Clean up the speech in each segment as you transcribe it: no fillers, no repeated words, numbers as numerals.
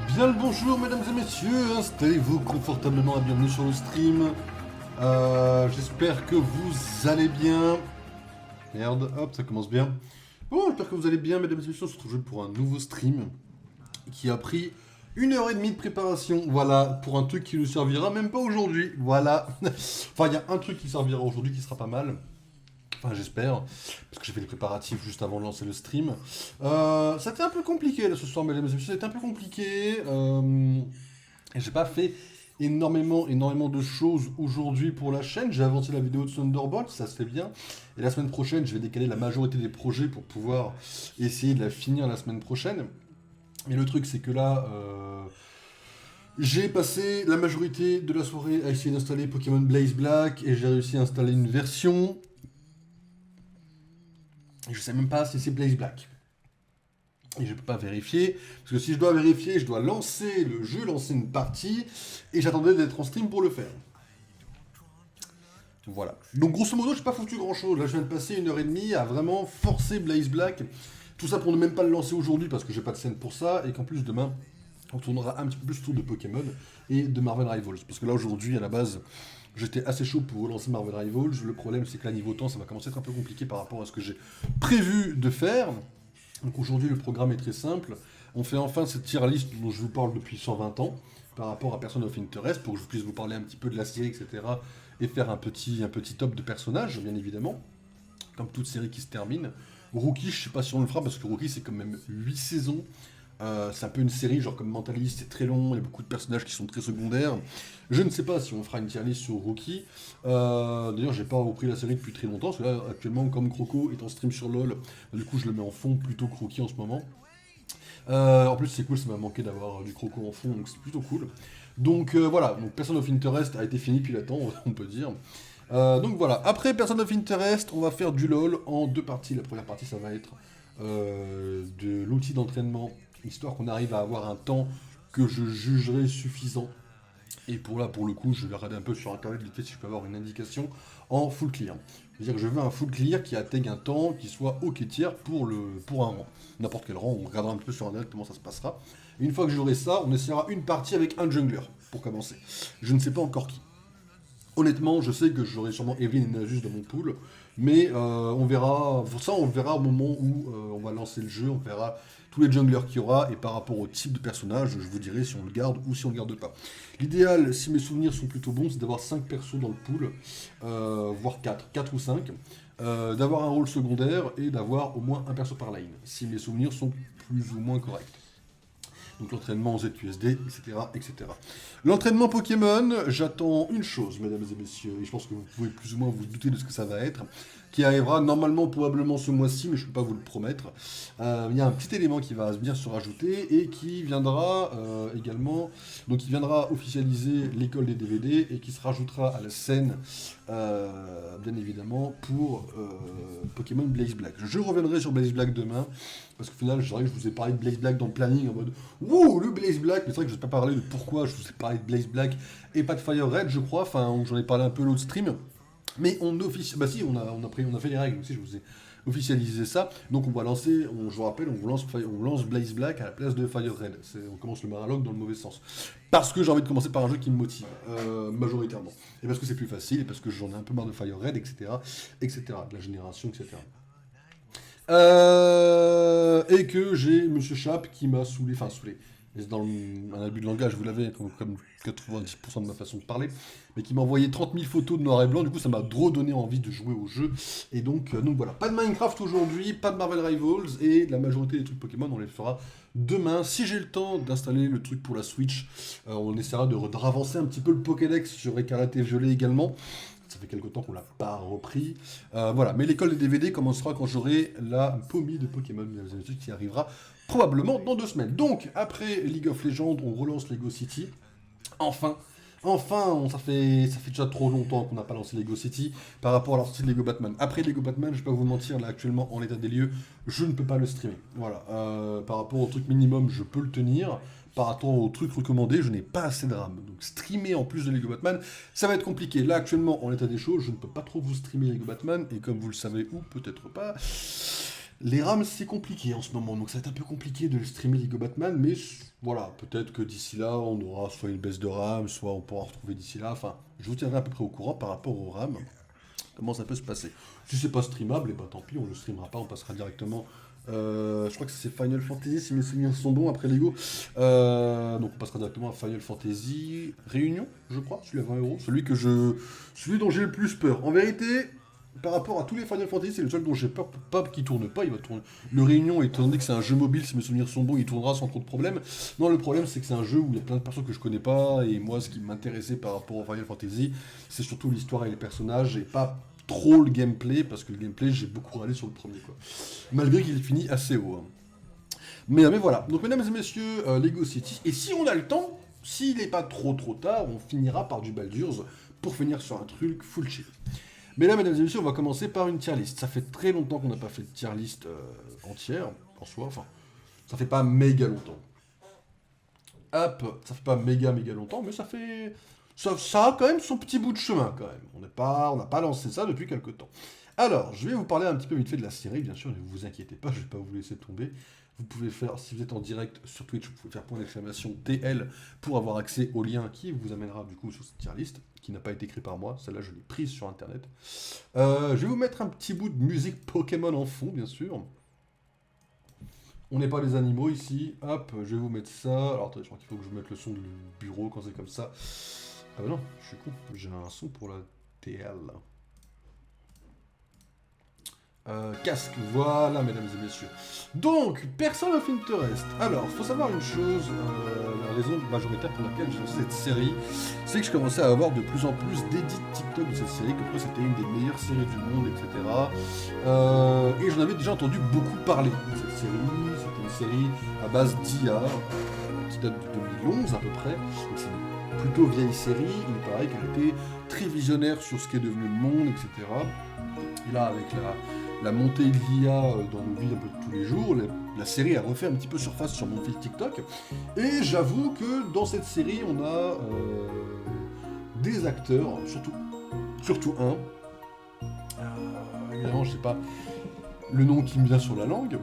Bien le bonjour mesdames et messieurs, installez-vous confortablement et bienvenue sur le stream. J'espère que vous allez bien. Merde, hop, ça commence bien. Bon, j'espère que vous allez bien mesdames et messieurs, on se retrouve pour un nouveau stream qui a pris 1h30 de préparation, voilà, pour un truc qui ne servira même pas aujourd'hui, voilà. Enfin, il y a un truc qui servira aujourd'hui qui sera pas mal. Enfin, j'espère, parce que j'ai fait les préparatifs juste avant de lancer le stream. C'était un peu compliqué là ce soir, mesdames et messieurs, c'était un peu compliqué. Et j'ai pas fait énormément de choses aujourd'hui pour la chaîne. J'ai avancé la vidéo de Thunderbolt, ça se fait bien. Et la semaine prochaine, je vais décaler la majorité des projets pour pouvoir essayer de la finir la semaine prochaine. Mais le truc, c'est que là, j'ai passé la majorité de la soirée à essayer d'installer Pokémon Blaze Black et j'ai réussi à installer une version. Je sais même pas si c'est Blaze Black. Et je peux pas vérifier, parce que si je dois vérifier, je dois lancer le jeu, lancer une partie, et j'attendais d'être en stream pour le faire. Voilà. Donc grosso modo, j'ai pas foutu grand chose. Là, je viens de passer 1h30 à vraiment forcer Blaze Black. Tout ça pour ne même pas le lancer aujourd'hui, parce que j'ai pas de scène pour ça, et qu'en plus demain, on tournera un petit peu plus autour de Pokémon et de Marvel Rivals. Parce que là, aujourd'hui, à la base, j'étais assez chaud pour relancer Marvel Rivals. Le problème, c'est que là, niveau temps, ça va commencer à être un peu compliqué par rapport à ce que j'ai prévu de faire. Donc aujourd'hui, le programme est très simple. On fait enfin cette tier list dont je vous parle depuis 120 ans, par rapport à Person of Interest, pour que je puisse vous parler un petit peu de la série, etc. Et faire un petit top de personnages, bien évidemment. Comme toute série qui se termine. Rookie, je sais pas si on le fera, parce que Rookie, c'est quand même 8 saisons. C'est un peu une série, genre comme Mentalist, c'est très long, il y a beaucoup de personnages qui sont très secondaires. Je ne sais pas si on fera une tier list sur Rookie. D'ailleurs, j'ai pas repris la série depuis très longtemps, parce que là, actuellement, comme Croco est en stream sur LoL, du coup, je le mets en fond plutôt que Rookie en ce moment. En plus, c'est cool, ça m'a manqué d'avoir du Croco en fond, donc c'est plutôt cool. Donc voilà, donc Person of Interest a été fini depuis le temps, on peut dire. Donc voilà, après Person of Interest, on va faire du LoL en 2 parties. La première partie, ça va être de l'outil d'entraînement, histoire qu'on arrive à avoir un temps que je jugerai suffisant. Et pour le coup, je vais regarder un peu sur internet vite fait si je peux avoir une indication en full clear. C'est-à-dire que je veux un full clear qui atteigne un temps qui soit OK tiers pour un rang. N'importe quel rang, on regardera un peu sur internet comment ça se passera. Et une fois que j'aurai ça, on essaiera une partie avec un jungler, pour commencer. Je ne sais pas encore qui. Honnêtement, je sais que j'aurai sûrement Evelyn et Nasus dans mon pool, mais on verra. Ça, on le verra au moment où on va lancer le jeu, on verra tous les junglers qu'il y aura, et par rapport au type de personnage, je vous dirai si on le garde ou si on le garde pas. L'idéal, si mes souvenirs sont plutôt bons, c'est d'avoir 5 persos dans le pool, voire 4 ou 5, d'avoir un rôle secondaire et d'avoir au moins un perso par lane, si mes souvenirs sont plus ou moins corrects. Donc l'entraînement en ZQSD, etc., etc. L'entraînement Pokémon, j'attends une chose, mesdames et messieurs, et je pense que vous pouvez plus ou moins vous douter de ce que ça va être, qui arrivera normalement, probablement ce mois-ci, mais je ne peux pas vous le promettre. Il y a un petit élément qui va bien se rajouter et qui viendra également, donc il viendra officialiser l'école des DVD et qui se rajoutera à la scène, bien évidemment, pour Pokémon Blaze Black. Je reviendrai sur Blaze Black demain, parce qu'au final, je dirais que je vous ai parlé de Blaze Black dans le planning en mode wouh, le Blaze Black, mais c'est vrai que je ne vais pas parler de pourquoi je vous ai parlé de Blaze Black et pas de Fire Red, je crois, enfin, j'en ai parlé un peu l'autre stream. Mais on officialise. Bah si, on a fait les règles aussi, je vous ai officialisé ça. Donc on va lancer, je vous rappelle, on lance Blaze Black à la place de Fire Red. On commence le Maralogue dans le mauvais sens. Parce que j'ai envie de commencer par un jeu qui me motive, majoritairement. Et parce que c'est plus facile, et parce que j'en ai un peu marre de Fire Red, etc. etc. de la génération, etc. Et que j'ai Monsieur Chap qui m'a saoulé, c'est dans un abus de langage, vous l'avez, comme 90% de ma façon de parler, mais qui m'a envoyé 30 000 photos de noir et blanc, du coup ça m'a trop donné envie de jouer au jeu, et donc voilà, pas de Minecraft aujourd'hui, pas de Marvel Rivals, et la majorité des trucs Pokémon on les fera demain, si j'ai le temps d'installer le truc pour la Switch, on essaiera de ravancer un petit peu le Pokédex sur Écarlate et Violet également. Ça fait quelque temps qu'on l'a pas repris. Voilà, mais l'école des DVD commencera quand j'aurai la Pomi de Pokémon, qui arrivera probablement dans 2 semaines. Donc, après League of Legends, on relance Lego City. Enfin, ça fait déjà trop longtemps qu'on n'a pas lancé Lego City par rapport à la sortie de Lego Batman. Après Lego Batman, je vais pas vous mentir, là actuellement en l'état des lieux, je ne peux pas le streamer. Voilà, par rapport au truc minimum, je peux le tenir. Par rapport au truc recommandé, je n'ai pas assez de RAM. Donc streamer en plus de Lego Batman, ça va être compliqué. Là actuellement, en l'état des choses, je ne peux pas trop vous streamer Lego Batman, et comme vous le savez ou peut-être pas, Les RAMs, c'est compliqué en ce moment, donc ça va être un peu compliqué de streamer Lego Batman, mais voilà, peut-être que d'ici là, on aura soit une baisse de RAM, soit on pourra retrouver d'ici là. Enfin, je vous tiendrai à peu près au courant par rapport au RAM, comment ça peut se passer. Si c'est pas streamable, et bah tant pis, on le streamera pas, on passera directement. Je crois que c'est Final Fantasy, si mes souvenirs sont bons, après Lego. Donc on passera directement à Final Fantasy Réunion, je crois, celui à 20 €, celui dont j'ai le plus peur. En vérité, par rapport à tous les Final Fantasy, c'est le seul dont j'ai peur pas qu'il tourne pas. Il va tourner. Le Réunion, étant donné que c'est un jeu mobile, si mes souvenirs sont bons, il tournera sans trop de problème. Non, le problème, c'est que c'est un jeu où il y a plein de persos que je connais pas. Et moi, ce qui m'intéressait par rapport au Final Fantasy, c'est surtout l'histoire et les personnages, et pas trop le gameplay, parce que le gameplay, j'ai beaucoup râlé sur le premier, quoi. Malgré qu'il est fini assez haut. Hein. Mais voilà. Donc, mesdames et messieurs, Lego City. Et si on a le temps, s'il n'est pas trop tard, on finira par du Baldur's pour finir sur un truc full chill. Mais là, mesdames et messieurs, on va commencer par une tier list. Ça fait très longtemps qu'on n'a pas fait de tier list entière, en soi. Enfin, ça fait pas méga longtemps. Hop, ça fait pas méga longtemps, mais ça fait... Ça a quand même son petit bout de chemin, quand même. On n'a pas lancé ça depuis quelques temps. Alors, je vais vous parler un petit peu vite fait de la série, bien sûr, ne vous inquiétez pas, je ne vais pas vous laisser tomber. Vous pouvez faire, si vous êtes en direct sur Twitch, vous pouvez faire point d'exclamation TL pour avoir accès au lien qui vous amènera du coup sur cette tier list, qui n'a pas été créé par moi, celle-là je l'ai prise sur internet. Je vais vous mettre un petit bout de musique Pokémon en fond, bien sûr. On n'est pas des animaux ici, hop, je vais vous mettre ça. Alors attendez, je crois qu'il faut que je mette le son du bureau quand c'est comme ça. Ah bah non, je suis con, j'ai un son pour la TL. Casque, voilà mesdames et messieurs. Donc, Person of Interest. Alors, faut savoir une chose, la raison majoritaire pour laquelle j'ai lancé cette série, c'est que je commençais à avoir de plus en plus d'édits TikTok de cette série, comme quoi c'était une des meilleures séries du monde, etc. Et j'en avais déjà entendu beaucoup parler de cette série. C'était une série à base d'IA, qui date de 2011 à peu près. Donc c'est une plutôt vieille série, il paraît qu'elle était très visionnaire sur ce qu'est devenu le monde, etc. Et là, avec la montée de l'IA dans nos vies un peu de tous les jours, la série a refait un petit peu surface sur mon fil TikTok. Et j'avoue que dans cette série, on a des acteurs, surtout un. Évidemment, je sais pas le nom qui me vient sur la langue.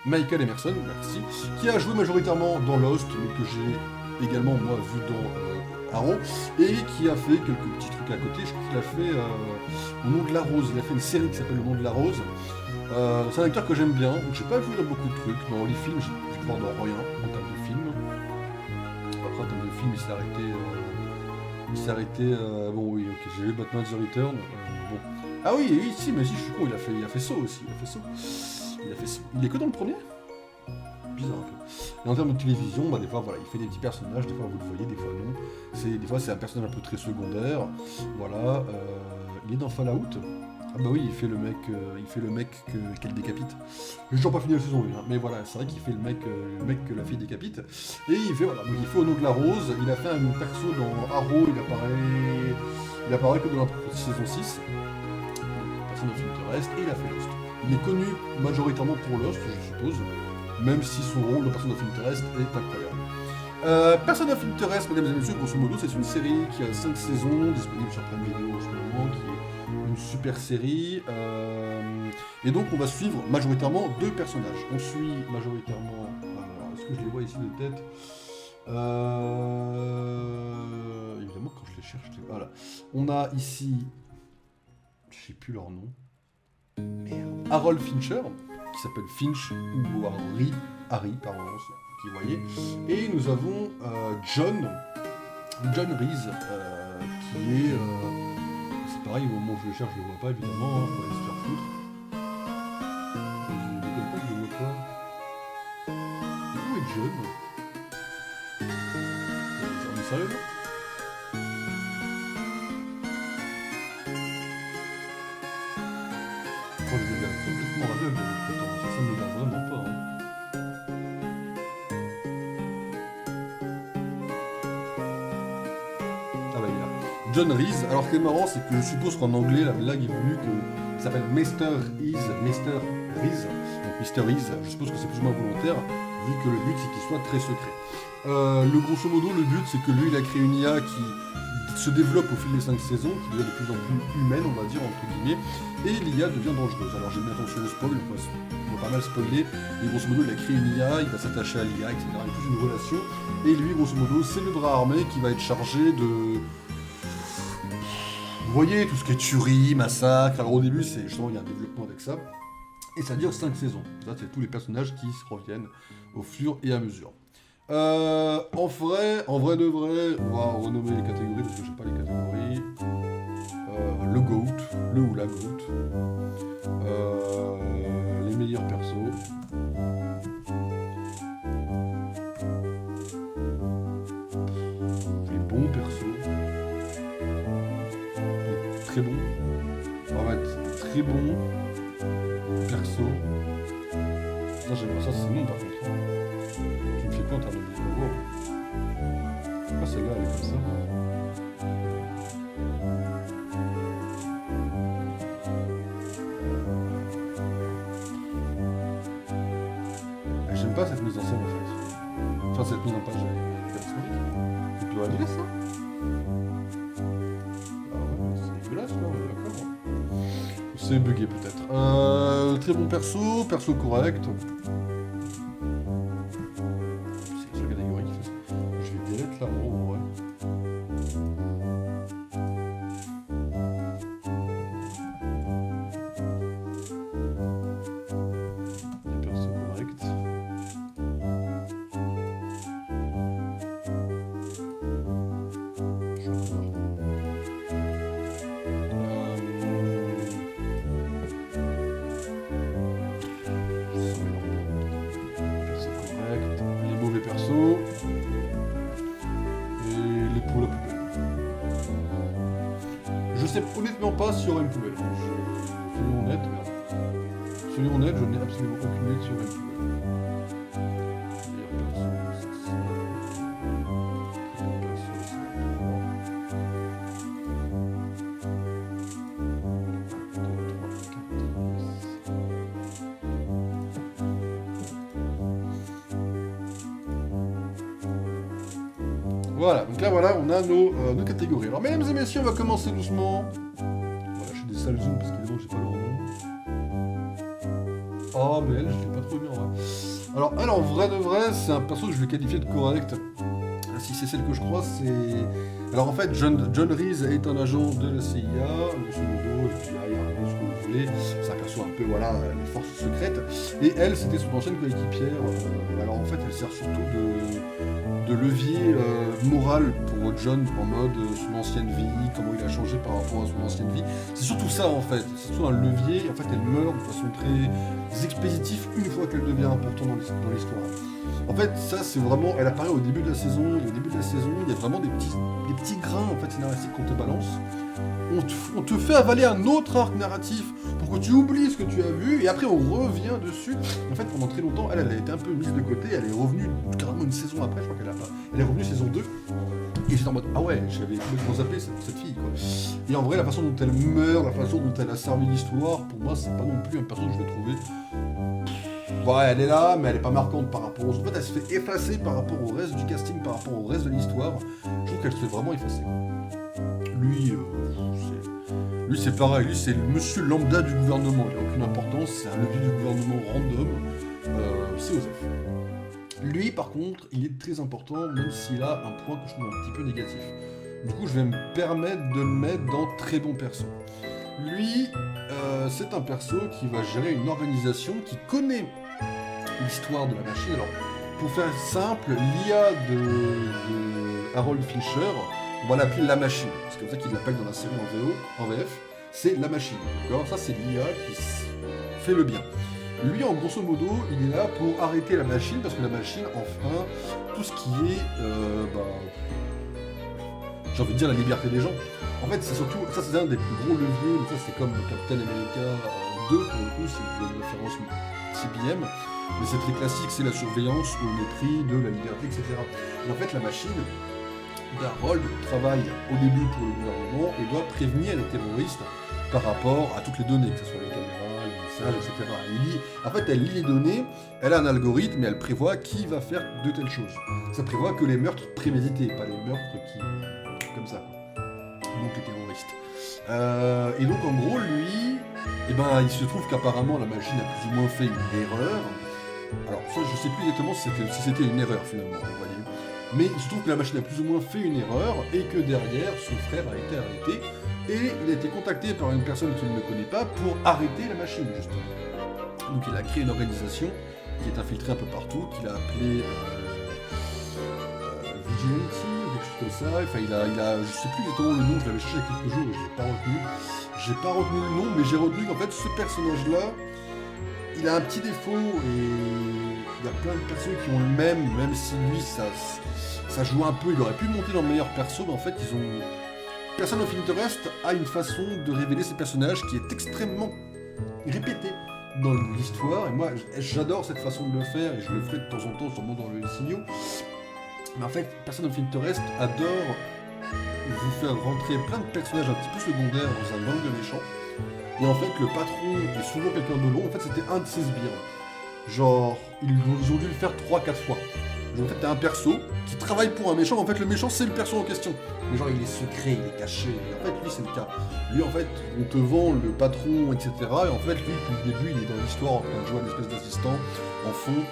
Michael Emerson, merci, qui a joué majoritairement dans Lost, mais que j'ai également moi vu dans Arrow, et qui a fait quelques petits trucs à côté. Je crois qu'il a fait Au nom de la rose, il a fait une série qui s'appelle Le nom de la rose. C'est un acteur que j'aime bien, donc j'ai pas vu dans beaucoup de trucs. Dans les films, j'ai pu voir dans rien en termes de films. Après, en termes de films, il s'est arrêté. Bon, oui, ok, j'ai vu Batman The Return. Bon. Ah oui, si, mais si, je suis con, il a fait Saw aussi. Il est que dans le premier. Bizarre un peu. Et en termes de télévision, bah, des fois, voilà, il fait des petits personnages, des fois vous le voyez, des fois non. Des fois, c'est un personnage un peu très secondaire. Voilà. Il est dans Fallout. Ah bah oui, il fait le mec qu'elle décapite. J'ai toujours pas fini la saison 1, hein, mais voilà, c'est vrai qu'il fait le mec que la fille décapite. Et il fait, voilà, donc il fait Au nom de la rose. Il a fait un perso dans Arrow, il apparaît que dans la saison 6. Person of Interest, et il a fait Lost. Il est connu majoritairement pour Lost, je suppose, même si son rôle de Person of Interest est incroyable. Person of Interest, mesdames et messieurs, grosso modo, c'est une série qui a 5 saisons, disponible sur Prime Video en ce moment, qui est une super série. Et donc, on va suivre majoritairement 2 personnages. On suit majoritairement... Alors, est-ce que je les vois ici de tête Évidemment, quand je les cherche, voilà. On a ici... Je sais plus leur nom. Merde. Harold Fincher, qui s'appelle Finch ou Harry, pardon, qui vous voyez. Et nous avons John Reese, qui est... c'est pareil, au moment où je le cherche, je le vois pas, évidemment, hein, pour aller se faire foutre. Je ne déconne pas que je le vois pas. Où est John? On est sérieux, là? Je deviens complètement aveugle avec le temps, ça ne m'énerve vraiment pas. Hein. Ah bah il est là. John Reese, alors ce qui est marrant, c'est que je suppose qu'en anglais, la blague est voulue qu'il s'appelle Mr. Reese. Donc Mr. Reese, je suppose que c'est plus ou moins volontaire, vu que le but c'est qu'il soit très secret. Le grosso modo, le but c'est que lui il a créé une IA qui se développe au fil des 5 saisons, qui devient de plus en plus humaine, on va dire, entre guillemets, et l'IA devient dangereuse. Alors j'ai mis attention au spoil, on va pas mal spoiler, mais grosso modo il a créé une IA, il va s'attacher à l'IA, etc. Il y a toute une relation, et lui, grosso modo, c'est le bras armé qui va être chargé de... Vous voyez, tout ce qui est tuerie, massacre, alors au début, c'est justement, il y a un développement avec ça, et ça dure 5 saisons. Ça, c'est tous les personnages qui se reviennent au fur et à mesure. En vrai de vrai, on va renommer les catégories parce que je sais pas les catégories. Le GOAT, le ou la GOAT. Les meilleurs persos. Les bons persos. Les très bons. On va mettre très bons persos. Ça, j'aime pas ça, c'est non par contre. Tu me fais quoi en termes de niveau? Pourquoi celle-là elle est comme ça? J'aime pas cette mise en scène en fait. Enfin cette mise en page est tu peux annuler ça? Ah ouais, c'est dégueulasse là, d'accord. C'est bugué peut-être. Très bon perso correct. Là, en vrai. Les persos corrects. Persos corrects. Les mauvais persos. Pour la poubelle. Je sais honnêtement pas s'il y aura une poubelle. Soyons honnêtes, je n'ai absolument aucune idée s'il y aura une poubelle. Voilà, donc là voilà, on a nos catégories. Alors mesdames et messieurs, on va commencer doucement. Voilà, je fais des sales zooms parce qu'évidemment j'ai pas leur nom. Oh mais elle, je l'ai pas trop bien en vrai. Alors elle en vrai de vrai, c'est un perso que je vais qualifier de correct. Si c'est celle que je crois, c'est... Alors en fait, John Reese est un agent de la CIA, grosso modo, FBI, ce que vous voulez. C'est un perso un peu, voilà, les forces secrètes. Et elle, c'était son ancienne coéquipière. Alors en fait, elle sert surtout de levier moral pour John en mode son ancienne vie, comment il a changé par rapport à son ancienne vie. C'est surtout ça en fait, c'est surtout un levier. En fait, elle meurt de façon très expéditive une fois qu'elle devient importante dans l'histoire. En fait, ça c'est vraiment, elle apparaît au début de la saison. Au début de la saison, il y a vraiment des petits grains en fait scénaristiques qu'on te balance. On te fait avaler un autre arc narratif pour que tu oublies ce que tu as vu et après on revient dessus. En fait, pendant très longtemps, elle a été un peu mise de côté. Elle est revenue carrément une saison après, je crois elle est revenue saison 2. Et j'étais en mode, ah ouais, j'avais complètement zappé cette fille quoi. Et en vrai, la façon dont elle meurt, la façon dont elle a servi l'histoire, pour moi, c'est pas non plus un perso que je vais trouver. Ouais, elle est là, mais elle est pas marquante par rapport aux autres. En fait, elle se fait effacer par rapport au reste du casting, par rapport au reste de l'histoire. Je trouve qu'elle se fait vraiment effacer. Lui, c'est pareil, lui c'est le monsieur lambda du gouvernement, il n'a aucune importance, c'est un levier du gouvernement random, c'est Osef. Lui par contre, il est très important, même s'il a un point que je trouve un petit peu négatif. Du coup, je vais me permettre de le mettre dans très bon perso. Lui, c'est un perso qui va gérer une organisation qui connaît l'histoire de la machine. Alors, pour faire simple, l'IA de Harold Fincher, on va l'appeler la machine. C'est comme ça qu'il l'appelle dans la série en VF. C'est la machine. D'accord ? Ça, c'est l'IA qui fait le bien. Lui, en grosso modo, il est là pour arrêter la machine, parce que la machine enfreint tout ce qui est, j'ai envie de dire, la liberté des gens. En fait, c'est surtout, ça c'est un des plus gros leviers, mais ça c'est comme Captain America 2, pour le coup, c'est une référence CBM, mais c'est très classique, c'est la surveillance au mépris de la liberté, etc. Et en fait, la machine d'Harold travaille au début pour le gouvernement et doit prévenir les terroristes par rapport à toutes les données, que ce soit les caméras, les messages, etc. En fait, elle lit les données, elle a un algorithme et elle prévoit qui va faire de telles choses. Ça prévoit que les meurtres prémédités, pas les meurtres qui... comme ça. donc les terroristes. Et donc en gros, lui, eh ben, il se trouve qu'apparemment la machine a plus ou moins fait une erreur. Alors ça, je sais plus exactement si c'était une erreur finalement, vous voyez. Mais il se trouve que la machine a plus ou moins fait une erreur et que derrière, son frère a été arrêté et il a été contacté par une personne qu'il ne connaît pas pour arrêter la machine, justement. Donc il a créé une organisation qui est infiltrée un peu partout, qu'il a appelée Vigilante, quelque chose comme ça. Enfin, je sais plus exactement le nom, je l'avais cherché il y a quelques jours et je l'ai pas retenu. J'ai pas retenu le nom, mais j'ai retenu qu'en fait, ce personnage-là, il a un petit défaut et il y a plein de personnes qui ont le même si lui, ça joue un peu, il aurait pu monter dans le meilleur perso, mais en fait, Person of Interest a une façon de révéler ses personnages qui est extrêmement répétée dans l'histoire, et moi, j'adore cette façon de le faire, et je le fais de temps en temps, sûrement dans le SEO. Mais en fait, Person of Interest adore vous faire rentrer plein de personnages un petit peu secondaires dans un gang de méchants. Et en fait, le patron est souvent quelqu'un de long. En fait, c'était un de ses sbires. Genre, ils ont dû le faire 3-4 fois. Genre, en fait, t'as un perso qui travaille pour un méchant. En fait, le méchant, c'est le perso en question. Mais genre, il est secret, il est caché. Et en fait, lui, c'est le cas. Lui, en fait, on te vend le patron, etc. Et en fait, lui, depuis le début, il est dans l'histoire en train de jouer un espèce d'assistant en fond.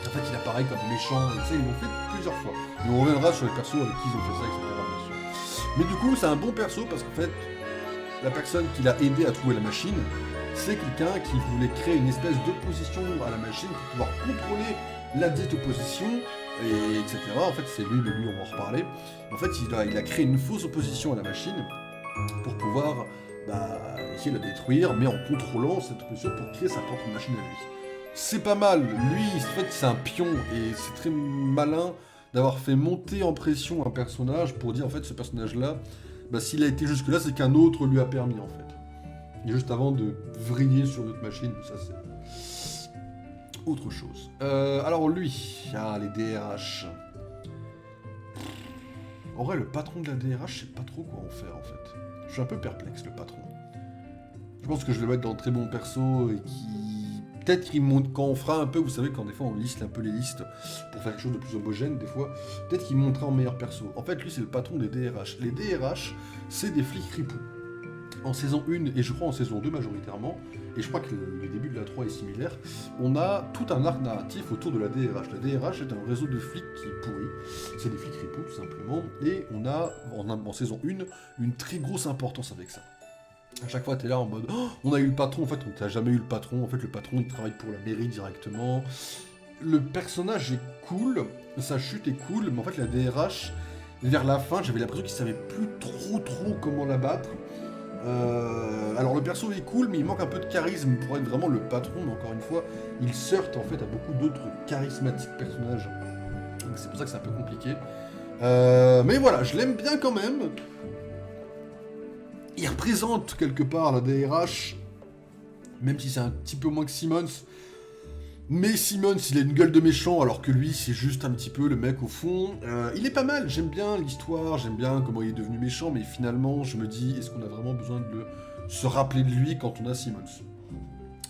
En fait, il apparaît comme méchant. Et ça, ils l'ont fait plusieurs fois. Et on reviendra sur les persos avec qui ils ont fait ça, etc. Bien sûr. Mais du coup, c'est un bon perso parce qu'en fait, la personne qui l'a aidé à trouver la machine, c'est quelqu'un qui voulait créer une espèce d'opposition à la machine pour pouvoir contrôler la dite opposition, et etc. En fait, c'est lui, mais lui, on va en reparler. En fait, il a créé une fausse opposition à la machine pour pouvoir essayer de la détruire, mais en contrôlant cette opposition pour créer sa propre machine à lui. C'est pas mal. Lui, en fait, c'est un pion, et c'est très malin d'avoir fait monter en pression un personnage pour dire, en fait, ce personnage-là, s'il a été jusque-là, c'est qu'un autre lui a permis, en fait. Et juste avant de vriller sur notre machine, ça c'est autre chose. Alors lui, les DRH. En vrai, le patron de la DRH, je sais pas trop quoi en faire, en fait. Je suis un peu perplexe, le patron. Je pense que je vais le mettre dans très bon perso, et qui... Peut-être qu'il monte, quand on fera un peu, vous savez, quand des fois on liste un peu les listes pour faire quelque chose de plus homogène, des fois, peut-être qu'il montera en meilleur perso. En fait, lui, c'est le patron des DRH. Les DRH, c'est des flics ripoux. En saison 1, et je crois en saison 2 majoritairement, et je crois que le début de la 3 est similaire, on a tout un arc narratif autour de la DRH. La DRH est un réseau de flics qui est pourri, c'est des flics ripoux tout simplement, et on a en saison 1 une très grosse importance avec ça. À chaque fois, t'es là en mode oh, on a eu le patron, en fait, on t'a jamais eu le patron, en fait, le patron il travaille pour la mairie directement. Le personnage est cool, sa chute est cool, mais en fait, la DRH, vers la fin, j'avais l'impression qu'il savait plus trop comment la battre. Alors le perso est cool, mais il manque un peu de charisme pour être vraiment le patron, mais encore une fois, il se heurte en fait à beaucoup d'autres charismatiques personnages. Donc c'est pour ça que c'est un peu compliqué. Mais voilà, je l'aime bien quand même. Il représente quelque part la DRH, même si c'est un petit peu moins que Simmons. Mais Simmons, il a une gueule de méchant, alors que lui, c'est juste un petit peu le mec au fond. Il est pas mal, j'aime bien l'histoire, j'aime bien comment il est devenu méchant, mais finalement, je me dis, est-ce qu'on a vraiment besoin de se rappeler de lui quand on a Simmons?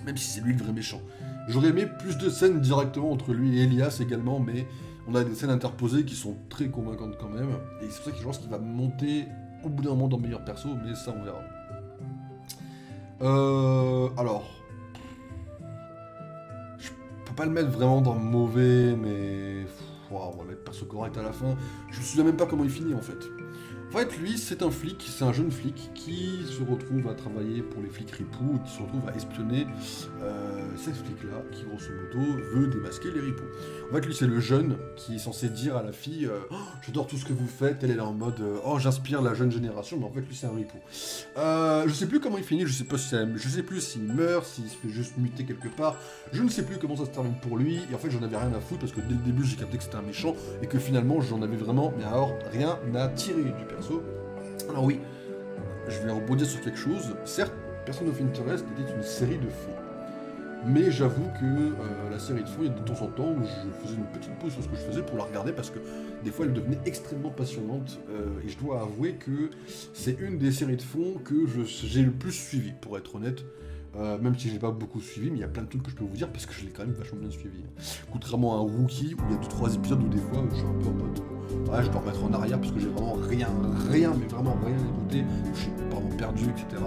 Même si c'est lui le vrai méchant. J'aurais aimé plus de scènes directement entre lui et Elias également, mais on a des scènes interposées qui sont très convaincantes quand même. Et c'est pour ça que je pense qu'il va monter au bout d'un moment dans le meilleur perso, mais ça on verra. Alors... pas le mettre vraiment dans le mauvais, mais on va mettre perso correct à la fin. Je me souviens même pas comment il finit en fait. En fait, lui, c'est un flic, c'est un jeune flic qui se retrouve à travailler pour les flics ripoux, qui se retrouve à espionner cette flic-là, qui grosso modo veut démasquer les ripoux. En fait, lui, c'est le jeune qui est censé dire à la fille oh, j'adore tout ce que vous faites, elle est là en mode oh, j'inspire la jeune génération, mais en fait, lui, c'est un ripou. Je sais plus comment il finit, je sais plus s'il meurt, s'il se fait juste muter quelque part, je ne sais plus comment ça se termine pour lui, et en fait, j'en avais rien à foutre parce que dès le début, j'ai capté que c'était un méchant, et que finalement, j'en avais vraiment, mais alors, rien à tirer du perso. Alors oui, je vais rebondir sur quelque chose. Certes, Person of Interest était une série de faux. Mais j'avoue que la série de faux, il y a de temps en temps où je faisais une petite pause sur ce que je faisais pour la regarder parce que des fois elle devenait extrêmement passionnante. Et je dois avouer que c'est une des séries de fond que j'ai le plus suivi, pour être honnête. même si je l'ai pas beaucoup suivi, mais il y a plein de trucs que je peux vous dire parce que je l'ai quand même vachement bien suivi. Contrairement à un Rookie où il y a 2-3 épisodes où des fois je suis un peu en mode ouais, je dois remettre en arrière parce que j'ai vraiment rien, mais vraiment rien écouté, je suis vraiment perdu, etc.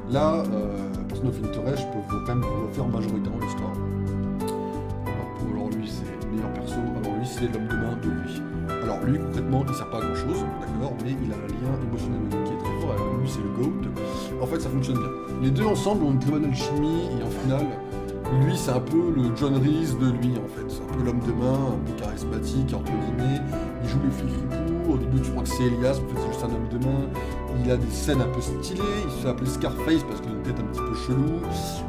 Là, Person of Interest, je peux quand même vous refaire majoritairement l'histoire. Alors lui c'est le meilleur perso, alors lui c'est l'homme de main de lui. Alors lui concrètement il sert pas à grand chose, d'accord, mais il a un lien émotionnel avec lui qui est très fort, avec lui c'est le GOAT. En fait ça fonctionne bien. Les deux ensemble ont une très bonne alchimie et en final, lui c'est un peu le John Reese de lui en fait. C'est un peu l'homme de main, un peu charismatique, entre guillemets. Il joue les flics ripoux, au début tu crois que c'est Elias, en fait c'est juste un homme de main. Il a des scènes un peu stylées, il se fait appeler Scarface parce qu'il a une tête un petit peu chelou.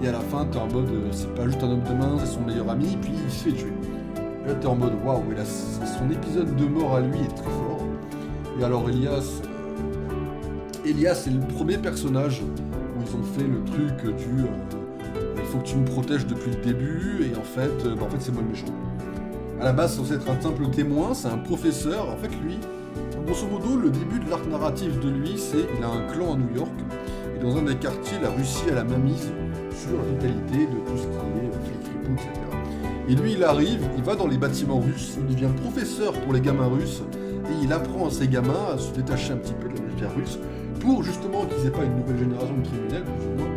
Et à la fin t'es en mode, c'est pas juste un homme de main, c'est son meilleur ami, puis il se fait tuer. Et là t'es en mode waouh, son épisode de mort à lui est très fort. Et alors Elias c'est le premier personnage où ils ont fait le truc du il faut que tu me protèges depuis le début et en fait c'est moi le méchant. À la base c'est censé être un simple témoin, c'est un professeur, en fait lui, grosso modo le début de l'arc narratif de lui c'est il a un clan à New York et dans un des quartiers la Russie a la main mise sur la totalité de tout ce qui est flic ripou, etc. Et lui il arrive, il va dans les bâtiments russes, il devient professeur pour les gamins russes et il apprend à ces gamins à se détacher un petit peu de la mafia russe pour justement qu'ils n'aient pas une nouvelle génération de criminels, plus ou moins.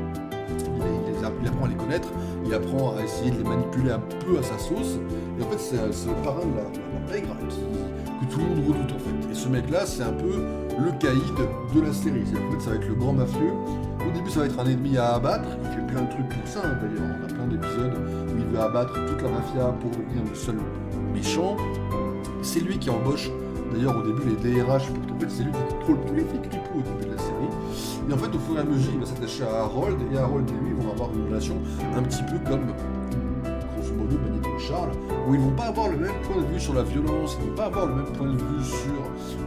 Il apprend à les connaître, il apprend à essayer de les manipuler un peu à sa sauce, et en fait c'est le parrain de la pègre que tout le monde redoute en fait. Et ce mec là c'est un peu le caïd de la série, en fait ça va être le grand mafieux. Au début ça va être un ennemi à abattre, il fait plein de trucs pour ça d'ailleurs, on a plein d'épisodes où il veut abattre toute la mafia pour devenir le seul méchant. C'est lui qui embauche d'ailleurs au début les DRH, parce qu'en fait c'est lui qui contrôle tous les flics ripoux au début de la série. Et en fait au fur et à mesure il va s'attacher à Harold, et Harold et lui vont avoir une relation un petit peu comme grosso modo Magneto et Charles, où ils vont pas avoir le même point de vue sur la violence, ils vont pas avoir le même point de vue sur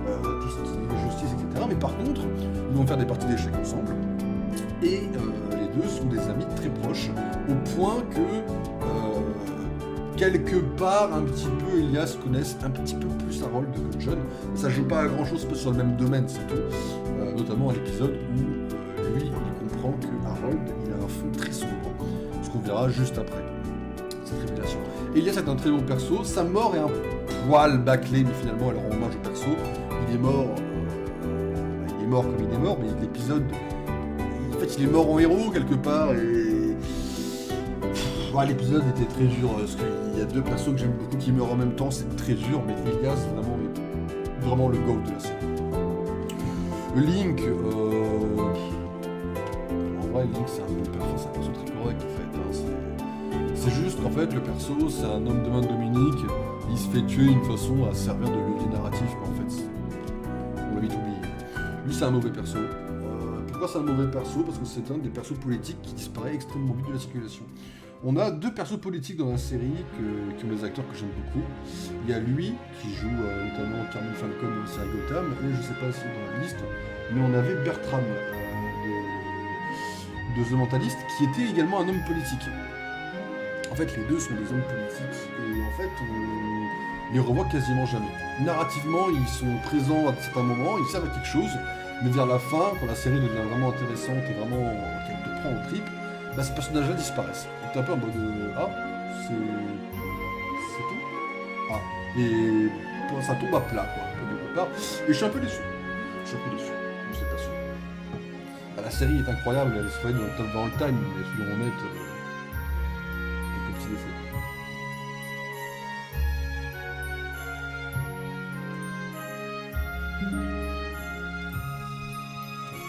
tout ce qui est justice, etc. Mais par contre, ils vont faire des parties d'échecs ensemble. Et les deux sont des amis très proches, au point que quelque part, un petit peu, Elias connaissent un petit peu plus Harold que John. Ça joue pas à grand chose, pas sur le même domaine, c'est tout. Notamment à l'épisode où lui, il comprend que Harold, il a un fond très sombre. Ce qu'on verra juste après cette révélation. Elias est un très bon perso. Sa mort est un poil bâclé, mais finalement, elle rend hommage au perso. Il est mort comme il est mort, mais l'épisode, en fait, il est mort en héros quelque part et. Ouais, l'épisode était très dur, parce qu'il y a deux persos que j'aime beaucoup qui meurent en même temps, c'est très dur, mais Elias, vraiment le GOAT de la série. Link, en vrai, Link, c'est un perso très correct, en fait. Hein. C'est juste qu'en fait, le perso, c'est un homme de main de Dominique, il se fait tuer d'une façon à servir de levier narratif, mais en fait, on l'a vite oublié. Lui, c'est un mauvais perso. Pourquoi c'est un mauvais perso? Parce que c'est un des persos politiques qui disparaît extrêmement vite de la circulation. On a deux persos politiques dans la série qui ont des acteurs que j'aime beaucoup. Il y a lui, qui joue notamment Carmine Falcone dans la série Gotham, et je sais pas si dans la liste, mais on avait Bertram de The Mentalist, qui était également un homme politique. En fait, les deux sont des hommes politiques, et en fait, on les revoit quasiment jamais. Narrativement, ils sont présents à certains moments, ils servent à quelque chose, mais vers la fin, quand la série devient vraiment intéressante et vraiment qu'elle te prend au trip, bah, ces personnages-là disparaissent. T'es un peu en mode ah, c'est tout. Ah, et ça tombe à plat, quoi, quelque part. Et je suis un peu déçu. Je sais pas sûr. Ah, la série est incroyable, elle se fait dans le top dans le time, mais soyons honnêtes, quelques petits défauts.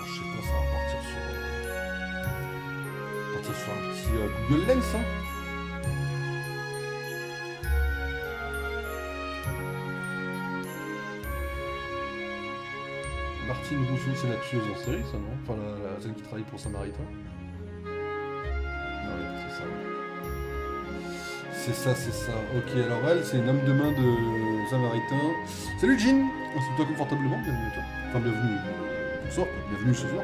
Je sais pas, ça va partir sur un petit Google Lens, hein. Martine Rousseau, c'est la tueuse en série, ça, non? Enfin, celle qui travaille pour Samaritain. Ouais, c'est ça. Ok, alors elle, c'est une homme de main de Samaritain. Salut Jean! Installe-toi confortablement, bienvenue à toi. Enfin, bienvenue ce soir, quoi.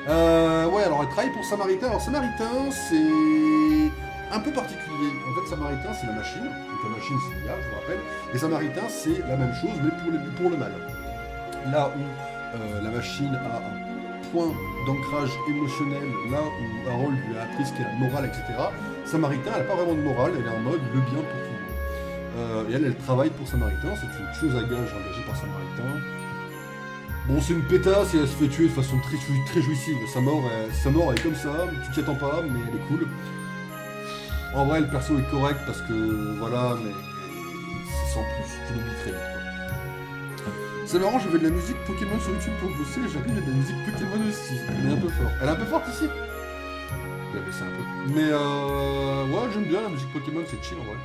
Ouais, alors elle travaille pour Samaritain. Alors Samaritain, c'est un peu particulier. En fait, Samaritain, c'est la machine. Donc la machine, c'est l'IA, je vous rappelle. Et Samaritain, c'est la même chose, mais pour le mal. Là où la machine a un point d'ancrage émotionnel, là où Harold lui a appris ce qu'est la morale, etc. Samaritain, elle n'a pas vraiment de morale, elle est en mode le bien pour tout le monde. Et elle travaille pour Samaritain, c'est une tueuse à gages engagée par Samaritain. Bon, c'est une pétasse et elle se fait tuer de façon très jouissive. Sa mort elle est comme ça, tu t'y attends pas, mais elle est cool. En vrai, le perso est correct parce que voilà, mais c'est sans plus, je l'oublie très vite. C'est marrant, je fais de la musique Pokémon sur YouTube pour bosser, j'arrive à de la musique Pokémon aussi. Elle est un peu forte. Elle est un peu forte ici. Je vais baisser un peu. Mais ouais, j'aime bien la musique Pokémon, c'est chill en vrai.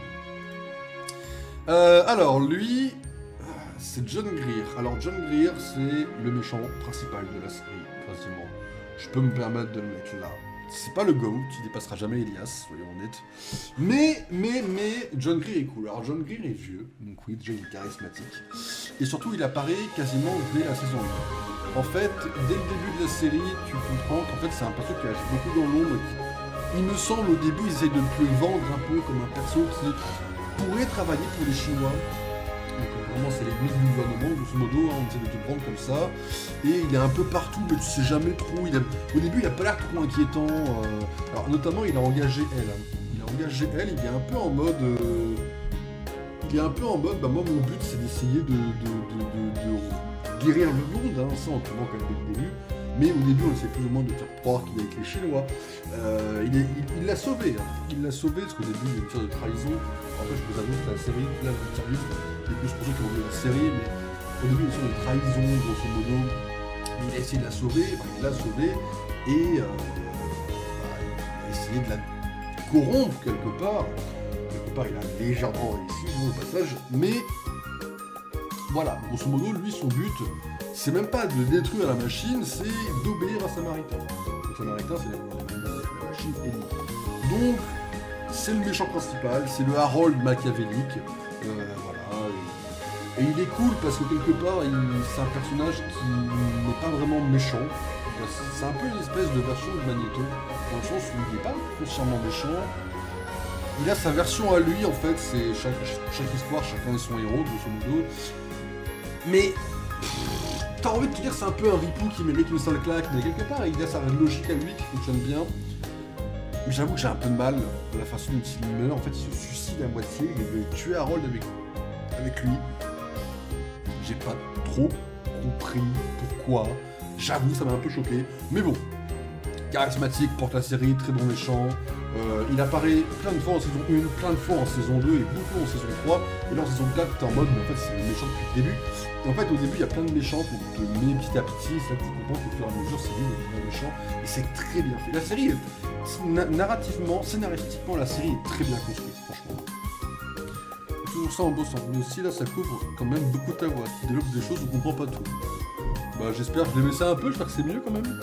Alors, lui, c'est John Greer. Alors, John Greer, c'est le méchant principal de la série, quasiment. Je peux me permettre de le mettre là. C'est pas le GOAT, il dépassera jamais Elias, soyons honnêtes. Mais, John Greer est cool. Alors, John Greer est vieux, donc oui, déjà il est charismatique. Et surtout, il apparaît quasiment dès la saison 1. En fait, dès le début de la série, tu comprends qu'en fait, c'est un perso qui agit beaucoup dans l'ombre. Il me semble, au début, ils essaient de te le vendre un peu comme un perso qui pourrait travailler pour les Chinois. Donc vraiment c'est les limites du gouvernement, grosso modo, on essaie de te prendre comme ça. Et il est un peu partout, mais tu sais jamais trop. Au début il a pas l'air trop inquiétant. Alors notamment il a engagé elle. Il est un peu en mode. Bah moi mon but c'est d'essayer de guérir le monde, hein, ça on te voit quand même dès le début. Mais au début, on essaie plus ou moins de faire croire qu'il est avec les Chinois. Il l'a sauvé. Hein. Il l'a sauvé parce qu'au début, il y a une sorte de trahison. En fait, je vous avoue que la série, là, je vous service, c'est plus pour ceux qui ont vu la série, mais au début, il y a une sorte de trahison, grosso modo. Il a essayé de la sauver, il l'a sauvée, et il a essayé de la corrompre quelque part. Quelque part, il a légèrement réussi, au passage, mais voilà, grosso modo, lui, son but, c'est même pas de détruire la machine, c'est d'obéir à Samaritain. Le Samaritain, c'est la machine élite. Donc, c'est le méchant principal, c'est le Harold machiavélique. Voilà. Et il est cool parce que quelque part, c'est un personnage qui n'est pas vraiment méchant. C'est un peu une espèce de version de Magneto, dans le sens où il n'est pas foncièrement méchant. Il a sa version à lui, en fait, c'est chaque histoire, chacun est son héros, grosso modo. Mais t'as envie de te dire c'est un peu un ripou qui mérite une seule claque, mais quelque part il a sa logique à lui qui fonctionne bien. Mais j'avoue que j'ai un peu de mal de la façon dont il meurt. En fait, il se suicide à moitié, il veut tuer Harold avec lui. J'ai pas trop compris pourquoi. J'avoue, ça m'a un peu choqué. Mais bon, charismatique, porte la série, très bon méchant. Il apparaît plein de fois en saison 1, plein de fois en saison 2 et beaucoup en saison 3. Et là en saison 4, t'es en mode, mais en fait c'est le méchant depuis le début. Et en fait au début il y a plein de méchants pour te mener petit à petit, c'est là que tu comprends qu'au fur et à mesure c'est lui le méchant. Et c'est très bien fait. La série, narrativement, scénaristiquement, la série est très bien construite, franchement. Toujours ça en bossant. Mais aussi là ça couvre quand même beaucoup ta voix, qui développe des choses où on comprend pas tout. Bah j'espère, je l'ai laissé un peu, j'espère que c'est mieux quand même.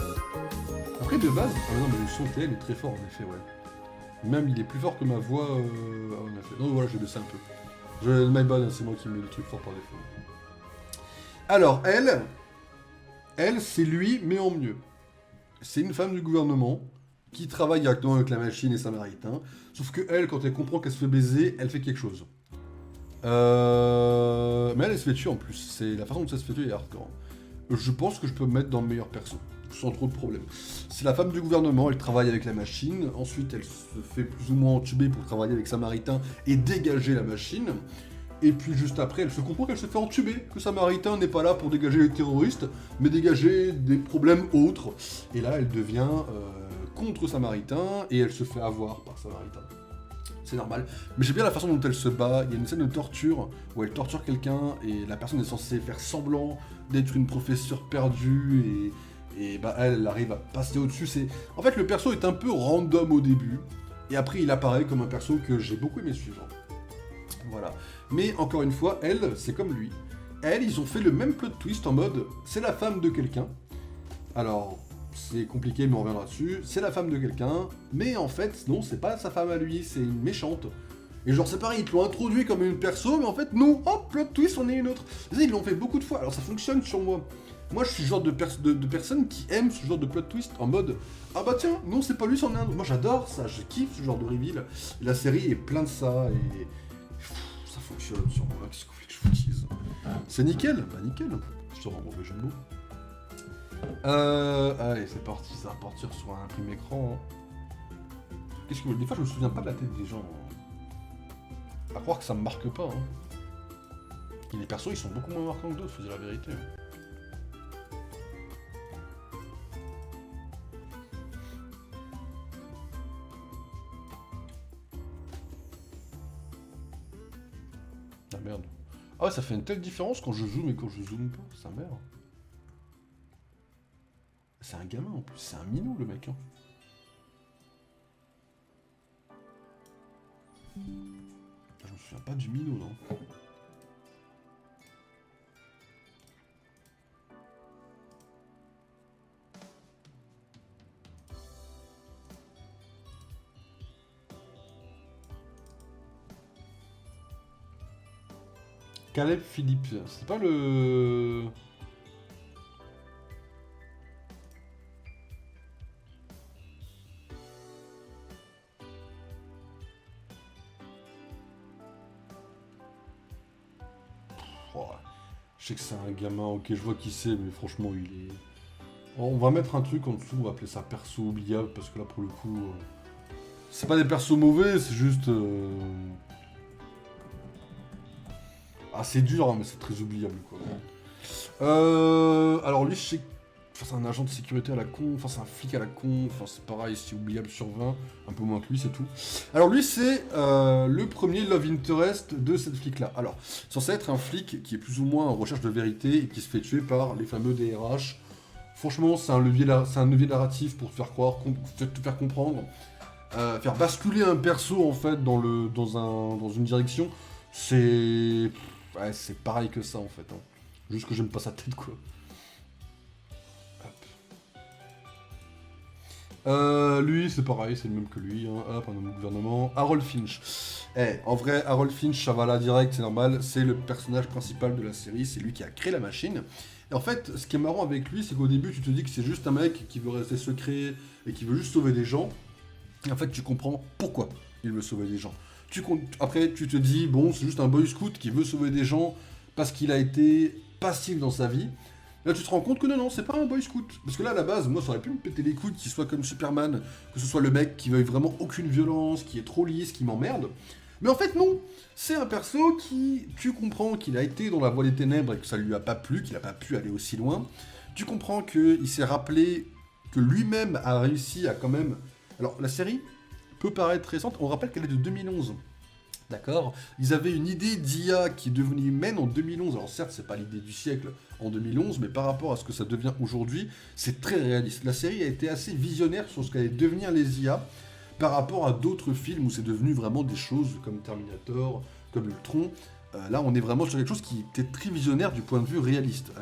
Après de base, ah non mais le son TL est très fort en effet, ouais. Même il est plus fort que ma voix en effet. Donc voilà, je vais baisser un peu. My bad, c'est moi qui mets le truc fort par défaut. Alors, elle, c'est lui, mais en mieux. C'est une femme du gouvernement qui travaille directement avec la machine et Samaritain. Sauf que elle, quand elle comprend qu'elle se fait baiser, elle fait quelque chose. Mais elle se fait tuer en plus. C'est la façon dont ça se fait tuer est hardcore. Je pense que je peux me mettre dans le meilleur perso, sans trop de problème. C'est la femme du gouvernement, elle travaille avec la machine, ensuite elle se fait plus ou moins entuber pour travailler avec Samaritain et dégager la machine, et puis juste après elle se comprend qu'elle se fait entuber, que Samaritain n'est pas là pour dégager les terroristes, mais dégager des problèmes autres, et là elle devient contre Samaritain, et elle se fait avoir par Samaritain. C'est normal, mais j'aime bien la façon dont elle se bat. Il y a une scène de torture où elle torture quelqu'un et la personne est censée faire semblant d'être une professeure perdue et bah elle arrive à passer au-dessus. En fait le perso est un peu random au début et après il apparaît comme un perso que j'ai beaucoup aimé suivre. Voilà. Mais encore une fois, elle, c'est comme lui. Elle, ils ont fait le même plot twist en mode c'est la femme de quelqu'un. Alors c'est compliqué, mais on reviendra dessus. C'est la femme de quelqu'un, mais en fait, non, c'est pas sa femme à lui, c'est une méchante. Et genre, c'est pareil, ils te l'ont introduit comme une perso, mais en fait, non, hop, plot twist, on est une autre. Ils l'ont fait beaucoup de fois, alors ça fonctionne sur moi. Moi, je suis le genre de personne qui aime ce genre de plot twist en mode ah bah tiens, non, c'est pas lui, c'en est un autre. Moi, j'adore ça, je kiffe ce genre de reveal. Et la série est plein de ça, et ça fonctionne sur moi. Qu'est-ce que vous voulez que je vous dise? C'est nickel, bah nickel. Je te rends mauvais jeu de mots. Allez, c'est parti, ça va repartir sur un prime écran. Qu'est-ce que... Des fois, je me souviens pas de la tête des gens. À croire que ça me marque pas. Et les persos, ils sont beaucoup moins marquants que d'autres, faut dire la vérité. Ah merde. Ah ouais, ça fait une telle différence quand je zoome et quand je zoome pas, sa mère. C'est un gamin en plus, c'est un minot le mec. Je me souviens pas du minot, non. Caleb Philippe, c'est pas le... Oh, je sais que c'est un gamin, ok, je vois qui c'est, mais franchement, il est... On va mettre un truc en dessous, on va appeler ça perso oubliable, parce que là, pour le coup... C'est pas des persos mauvais, c'est juste... Ah, c'est dur, hein, mais c'est très oubliable, quoi. Alors lui, je sais que... Enfin, c'est un agent de sécurité à la con, enfin c'est un flic à la con, enfin c'est pareil, c'est oubliable sur 20, un peu moins que lui, c'est tout. Alors lui, c'est le premier love interest de cette flic-là. Alors, censé être un flic qui est plus ou moins en recherche de vérité et qui se fait tuer par les fameux DRH. Franchement, c'est un levier narratif pour te faire croire, te faire comprendre, faire basculer un perso en fait dans une direction. C'est... Ouais, c'est pareil que ça en fait. Juste que j'aime pas sa tête, quoi. Lui, c'est pareil, c'est le même que lui. Hop, un homme au gouvernement. Harold Finch. En vrai, Harold Finch, ça va là direct, c'est normal. C'est le personnage principal de la série. C'est lui qui a créé la machine. Et en fait, ce qui est marrant avec lui, c'est qu'au début, tu te dis que c'est juste un mec qui veut rester secret et qui veut juste sauver des gens. Et en fait, tu comprends pourquoi il veut sauver des gens. Après, tu te dis, bon, c'est juste un boy scout qui veut sauver des gens parce qu'il a été passif dans sa vie. Là, tu te rends compte que non, c'est pas un boy scout. Parce que là, à la base, moi, ça aurait pu me péter les couilles qu'il soit comme Superman, que ce soit le mec qui veuille vraiment aucune violence, qui est trop lisse, qui m'emmerde. Mais en fait, non. C'est un perso qui, tu comprends qu'il a été dans la voie des ténèbres et que ça lui a pas plu, qu'il a pas pu aller aussi loin. Tu comprends qu'il s'est rappelé que lui-même a réussi à quand même... Alors, la série peut paraître récente, on rappelle qu'elle est de 2011. D'accord. Ils avaient une idée d'IA qui est devenue humaine en 2011. Alors certes, c'est pas l'idée du siècle en 2011, mais par rapport à ce que ça devient aujourd'hui, c'est très réaliste. La série a été assez visionnaire sur ce qu'allaient devenir les IA par rapport à d'autres films où c'est devenu vraiment des choses comme Terminator, comme Ultron. Là, on est vraiment sur quelque chose qui était très visionnaire du point de vue réaliste.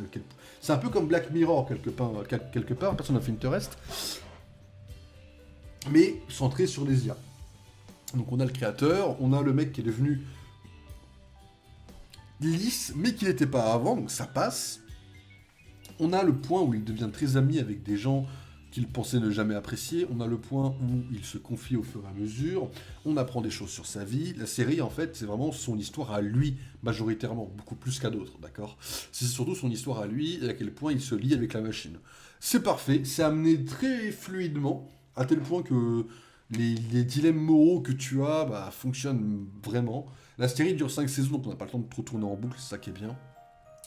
C'est un peu comme Black Mirror, quelque part, Person of Interest, mais centré sur les IA. Donc on a le créateur, on a le mec qui est devenu lisse, mais qui n'était pas avant, donc ça passe. On a le point où il devient très ami avec des gens qu'il pensait ne jamais apprécier. On a le point où il se confie au fur et à mesure. On apprend des choses sur sa vie. La série, en fait, c'est vraiment son histoire à lui, majoritairement, beaucoup plus qu'à d'autres, d'accord ? C'est surtout son histoire à lui et à quel point il se lie avec la machine. C'est parfait, c'est amené très fluidement, à tel point que... Les dilemmes moraux que tu as fonctionnent vraiment. La série dure 5 saisons, donc on n'a pas le temps de trop tourner en boucle, c'est ça qui est bien.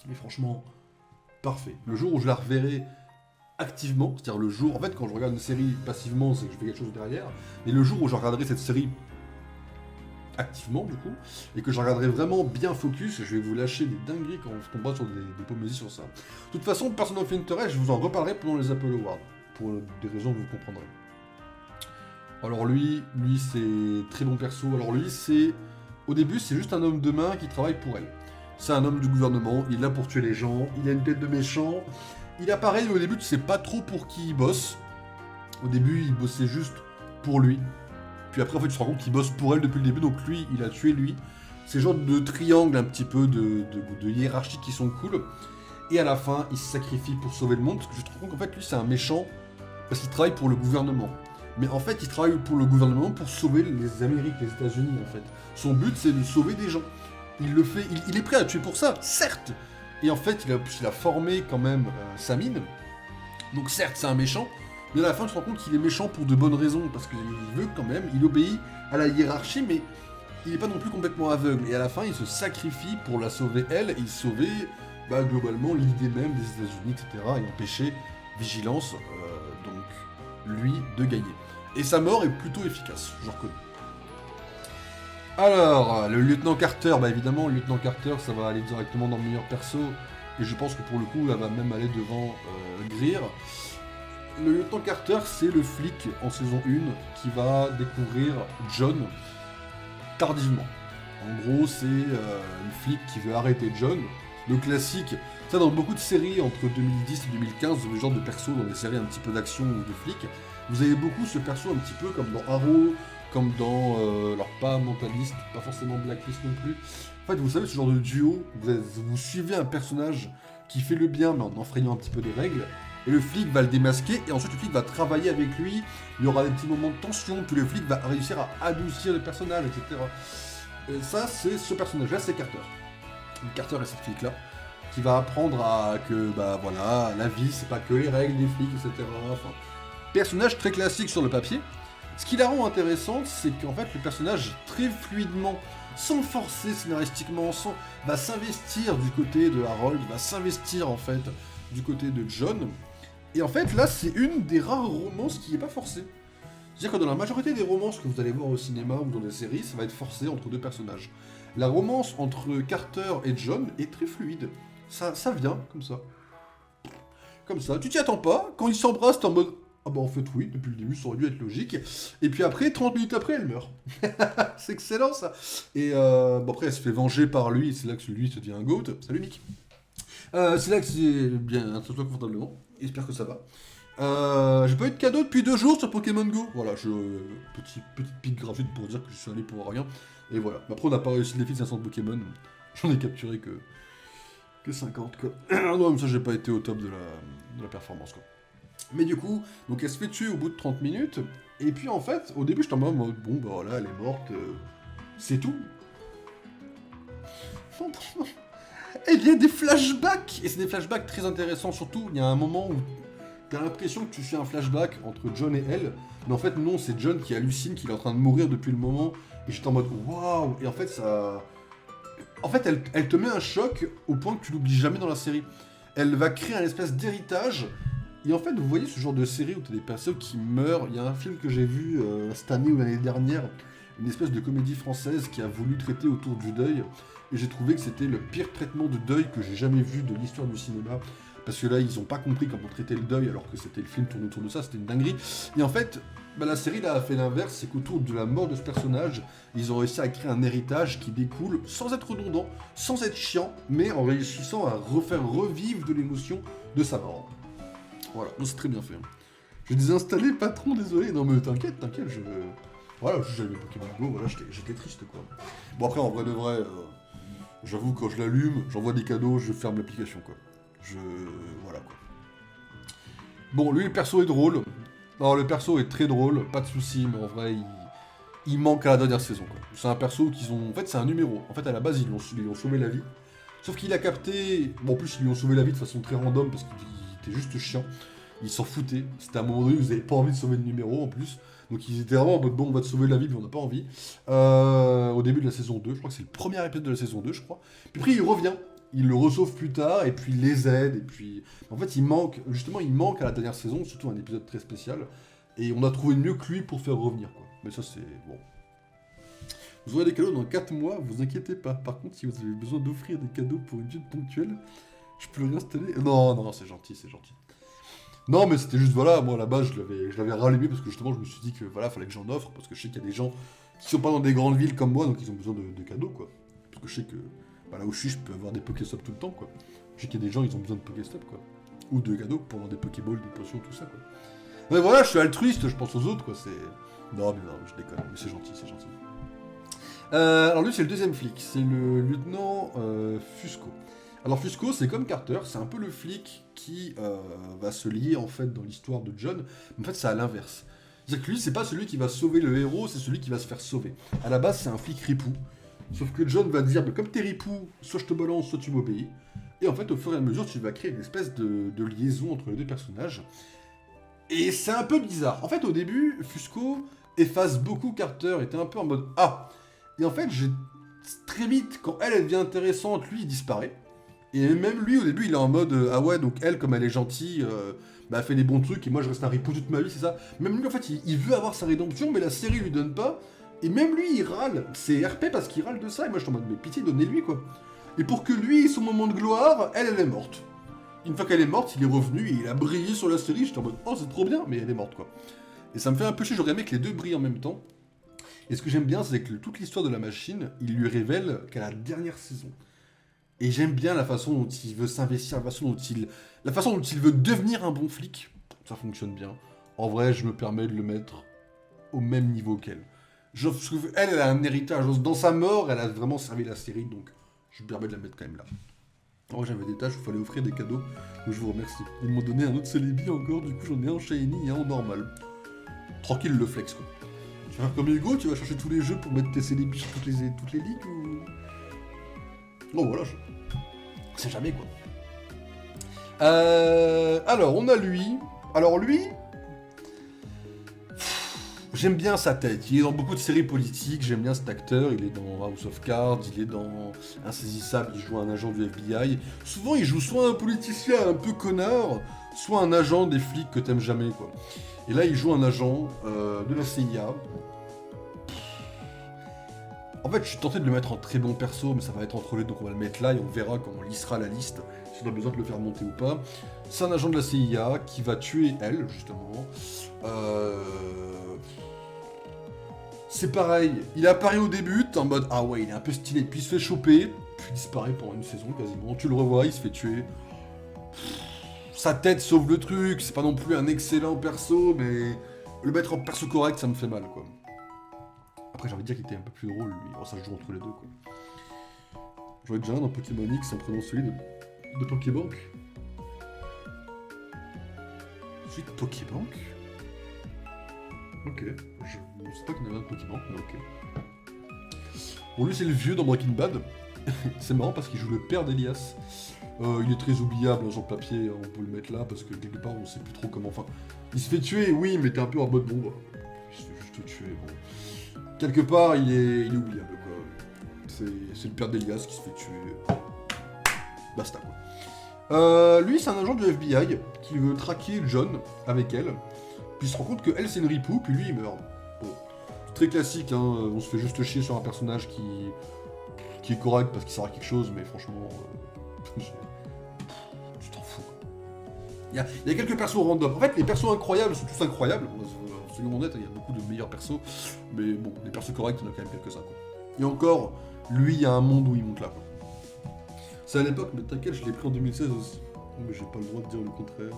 Mais franchement, parfait. Le jour où je la reverrai activement, c'est-à-dire le jour... En fait, quand je regarde une série passivement, c'est que je fais quelque chose derrière. Mais le jour où je regarderai cette série activement, du coup, et que je regarderai vraiment bien focus, je vais vous lâcher des dingueries quand on tombera sur des pomésies sur ça. De toute façon, Person of Interest, je vous en reparlerai pendant les Apple Awards, pour des raisons que vous comprendrez. Alors lui c'est très bon perso. Alors lui c'est... Au début c'est juste un homme de main qui travaille pour elle. C'est un homme du gouvernement, il est là pour tuer les gens, il a une tête de méchant. Il apparaît, au début tu sais pas trop pour qui il bosse. Au début il bossait juste pour lui. Puis après en fait tu te rends compte qu'il bosse pour elle depuis le début, donc lui il a tué lui. C'est genre de triangle un petit peu de hiérarchie qui sont cool. Et à la fin il se sacrifie pour sauver le monde, parce que je te rends compte qu'en fait lui c'est un méchant, parce qu'il travaille pour le gouvernement. Mais en fait, il travaille pour le gouvernement pour sauver les Amériques, les États-Unis, en fait. Son but, c'est de sauver des gens. Il le fait, il est prêt à tuer pour ça, certes. Et en fait, il a formé quand même Samine, Donc certes, c'est un méchant, mais à la fin, tu te rends compte qu'il est méchant pour de bonnes raisons, parce qu'il veut quand même, il obéit à la hiérarchie, mais il n'est pas non plus complètement aveugle. Et à la fin, il se sacrifie pour la sauver elle, et sauver, globalement, l'idée même des États-Unis, etc., et empêcher Vigilance, donc lui, de gagner. Et sa mort est plutôt efficace, je reconnais. Alors, le lieutenant Carter, évidemment, le lieutenant Carter, ça va aller directement dans le meilleur perso, et je pense que pour le coup, elle va même aller devant Greer. Le lieutenant Carter, c'est le flic en saison 1 qui va découvrir John tardivement. En gros, c'est une flic qui veut arrêter John. Le classique, ça dans beaucoup de séries entre 2010 et 2015, le genre de perso dans des séries un petit peu d'action ou de flics, vous avez beaucoup ce perso un petit peu comme dans Arrow, comme dans, alors pas Mentalist, pas forcément Blacklist non plus. En fait, vous savez, ce genre de duo, vous suivez un personnage qui fait le bien, mais en enfreignant un petit peu les règles, et le flic va le démasquer, et ensuite le flic va travailler avec lui, il y aura des petits moments de tension, puis le flic va réussir à adoucir le personnage, etc. Et ça, c'est ce personnage-là, c'est Carter. Carter est cette flic-là, qui va apprendre que, voilà, la vie, c'est pas que les règles des flics, etc. Enfin, personnage très classique sur le papier. Ce qui la rend intéressante, c'est qu'en fait, le personnage, très fluidement, sans forcer scénaristiquement, va s'investir du côté de Harold, va s'investir, en fait, du côté de John. Et en fait, là, c'est une des rares romances qui n'est pas forcée. C'est-à-dire que dans la majorité des romances que vous allez voir au cinéma ou dans des séries, ça va être forcé entre deux personnages. La romance entre Carter et John est très fluide. Ça vient, comme ça. Comme ça. Tu t'y attends pas. Quand ils s'embrassent, t'es en mode... Ah en fait oui, depuis le début ça aurait dû être logique. Et puis après, 30 minutes après, elle meurt. C'est excellent ça. Et après, elle se fait venger par lui, et c'est là que lui se devient un goat. Salut Nick. C'est là que c'est bien, installe-toi confortablement. J'espère que ça va. J'ai pas eu de cadeau depuis 2 jours sur Pokémon Go. Voilà, petite pique gratuite pour dire que je suis allé pour rien. Et voilà. Après, on n'a pas réussi le défi de 500 Pokémon. J'en ai capturé que 50 quoi. Non, mais ça, j'ai pas été au top de la performance quoi. Mais du coup, donc elle se fait tuer au bout de 30 minutes. Et puis en fait, au début, j'étais en mode bon, voilà, elle est morte. C'est tout. Et il y a des flashbacks. Et c'est des flashbacks très intéressants. Surtout, il y a un moment où t'as l'impression que tu fais un flashback entre John et elle. Mais en fait, non, c'est John qui hallucine qu'il est en train de mourir depuis le moment. Et j'étais en mode waouh. Et en fait, ça. En fait, elle te met un choc au point que tu l'oublies jamais dans la série. Elle va créer un espèce d'héritage. Et en fait, vous voyez ce genre de série où t'as des persos qui meurent. Il y a un film que j'ai vu cette année ou l'année dernière, une espèce de comédie française qui a voulu traiter autour du deuil. Et j'ai trouvé que c'était le pire traitement de deuil que j'ai jamais vu de l'histoire du cinéma. Parce que là, ils ont pas compris comment traiter le deuil alors que c'était le film tourné autour de ça, c'était une dinguerie. Et en fait, la série là a fait l'inverse, c'est qu'autour de la mort de ce personnage, ils ont réussi à créer un héritage qui découle sans être redondant, sans être chiant, mais en réussissant à refaire revivre de l'émotion de sa mort. Voilà, donc c'est très bien fait. Je désinstallé, patron, désolé. Non mais t'inquiète, Voilà, j'avais le Pokémon Go, voilà, j'étais triste quoi. Bon après, en vrai de vrai, j'avoue, quand je l'allume, j'envoie des cadeaux, je ferme l'application quoi. Voilà quoi. Bon, lui, le perso est drôle. Non, le perso est très drôle, pas de soucis, mais en vrai, il manque à la dernière saison quoi. C'est un perso qu'ils ont... En fait, c'est un numéro. En fait, à la base, ils lui ont sauvé la vie. Sauf qu'il a capté... Bon, en plus, ils lui ont sauvé la vie de façon très random parce qu'il était juste chiant. Ils s'en foutaient. C'était à un moment donné où ils n'avaient pas envie de sauver le numéro en plus. Donc ils étaient vraiment en mode bon, on va te sauver la vie, mais on n'a pas envie. Au début de la saison 2, je crois que c'est le premier épisode de la saison 2, je crois. Puis après, il revient. Il le resauve plus tard, et puis il les aide, et puis... En fait, il manque à la dernière saison, surtout un épisode très spécial. Et on a trouvé mieux que lui pour faire revenir, quoi. Mais ça, c'est... bon. Vous aurez des cadeaux dans 4 mois, vous inquiétez pas. Par contre, si vous avez besoin d'offrir des cadeaux pour une visite ponctuelle, je peux le réinstaller. Non, c'est gentil, c'est gentil. Non, mais c'était juste, voilà, moi, à la base, je l'avais rallumé parce que justement, je me suis dit que, voilà, fallait que j'en offre, parce que je sais qu'il y a des gens qui sont pas dans des grandes villes comme moi, donc ils ont besoin de cadeaux, quoi. Parce que je sais que, là où je suis, je peux avoir des Pokéstop tout le temps, quoi. Je sais qu'il y a des gens, ils ont besoin de Pokéstop, quoi. Ou de cadeaux pour avoir des Pokéballs, des potions, tout ça, quoi. Mais voilà, je suis altruiste, je pense aux autres, quoi, c'est... Non, je déconne, mais c'est gentil, c'est gentil. Alors lui, c'est le deuxième flic, c'est le lieutenant Fusco. Alors Fusco, c'est comme Carter, c'est un peu le flic qui va se lier en fait dans l'histoire de John, mais en fait c'est à l'inverse. C'est-à-dire que lui, c'est pas celui qui va sauver le héros, c'est celui qui va se faire sauver. À la base, c'est un flic ripou, sauf que John va dire, comme t'es ripou, soit je te balance, soit tu m'obéis. Et en fait, au fur et à mesure, tu vas créer une espèce de liaison entre les deux personnages. Et c'est un peu bizarre. En fait, au début, Fusco efface beaucoup Carter, était un peu en mode ah. Et en fait, très vite, quand elle devient intéressante, lui, il disparaît. Et même lui, au début, il est en mode ah ouais, donc elle, comme elle est gentille, bah, elle fait des bons trucs, et moi, je reste un ripou toute ma vie, c'est ça. Même lui, en fait, il veut avoir sa rédemption, mais la série lui donne pas. Et même lui, il râle. C'est RP parce qu'il râle de ça. Et moi, je suis en mode mais pitié, donnez-lui, quoi. Et pour que lui ait son moment de gloire, elle est morte. Une fois qu'elle est morte, il est revenu et il a brillé sur la série. J'étais en mode oh, c'est trop bien, mais elle est morte, quoi. Et ça me fait un peu chier, j'aurais aimé que les deux brillent en même temps. Et ce que j'aime bien, c'est que toute l'histoire de la machine, il lui révèle qu'à la dernière saison. Et j'aime bien la façon dont il veut s'investir, la façon dont il veut devenir un bon flic. Ça fonctionne bien. En vrai, je me permets de le mettre au même niveau qu'elle. Elle a un héritage. Dans sa mort, elle a vraiment servi la série, donc je me permets de la mettre quand même là. Moi, j'avais des tâches où il fallait offrir des cadeaux, donc je vous remercie. Ils m'ont donné un autre Celebi encore, du coup j'en ai un en Shiny et un en normal. Tranquille le flex, quoi. Tu vas faire comme Hugo, tu vas chercher tous les jeux pour mettre tes Celebi sur toutes les ligues ou... Oh voilà, c'est jamais quoi. Alors, on a lui. Alors lui... J'aime bien sa tête, il est dans beaucoup de séries politiques, j'aime bien cet acteur, il est dans House of Cards, il est dans Insaisissable, il joue un agent du FBI. Souvent il joue soit un politicien un peu connard, soit un agent des flics que t'aimes jamais, quoi. Et là il joue un agent de la CIA. En fait je suis tenté de le mettre en très bon perso, mais ça va être entre les deux, donc on va le mettre là et on verra quand on lissera la liste, si on a besoin de le faire monter ou pas. C'est un agent de la CIA qui va tuer elle, justement. C'est pareil, il apparaît au début, t'es en mode ah ouais, il est un peu stylé, puis il se fait choper, puis il disparaît pendant une saison quasiment. Tu le revois, il se fait tuer. Sa tête sauve le truc, c'est pas non plus un excellent perso, mais le mettre en perso correct, ça me fait mal, quoi. Après, j'ai envie de dire qu'il était un peu plus drôle, lui. Oh, ça se joue entre les deux, quoi. J'aurais déjà un dans Pokémon X en prenant celui de Pokébank. Celui de Pokébank? Ok, je sais pas qu'il y en avait un de Pokémon, mais ok. Bon, lui c'est le vieux dans Breaking Bad. C'est marrant parce qu'il joue le père d'Elias. Il est très oubliable, sur le papier, on peut le mettre là parce que quelque part on sait plus trop comment. Enfin, il se fait tuer, oui, mais t'es un peu en mode bon, bah, il se fait juste tuer. Bon. Quelque part, il est oubliable, quoi. C'est le père d'Elias qui se fait tuer. Basta, quoi. Lui, c'est un agent du FBI qui veut traquer John avec elle. Puis il se rend compte que elle c'est une ripou, puis lui il meurt. Bon. C'est très classique, hein, on se fait juste chier sur un personnage qui est correct parce qu'il sert à quelque chose, mais franchement, tu t'en fous. Il y a quelques persos random. En fait, les persos incroyables sont tous incroyables. Soyons honnêtes, il y a beaucoup de meilleurs persos, mais bon, les persos corrects, il y en a quand même quelques-uns, quoi. Et encore, lui, il y a un monde où il monte là, quoi. C'est à l'époque, mais t'inquiète, je l'ai pris en 2016 aussi. Mais j'ai pas le droit de dire le contraire.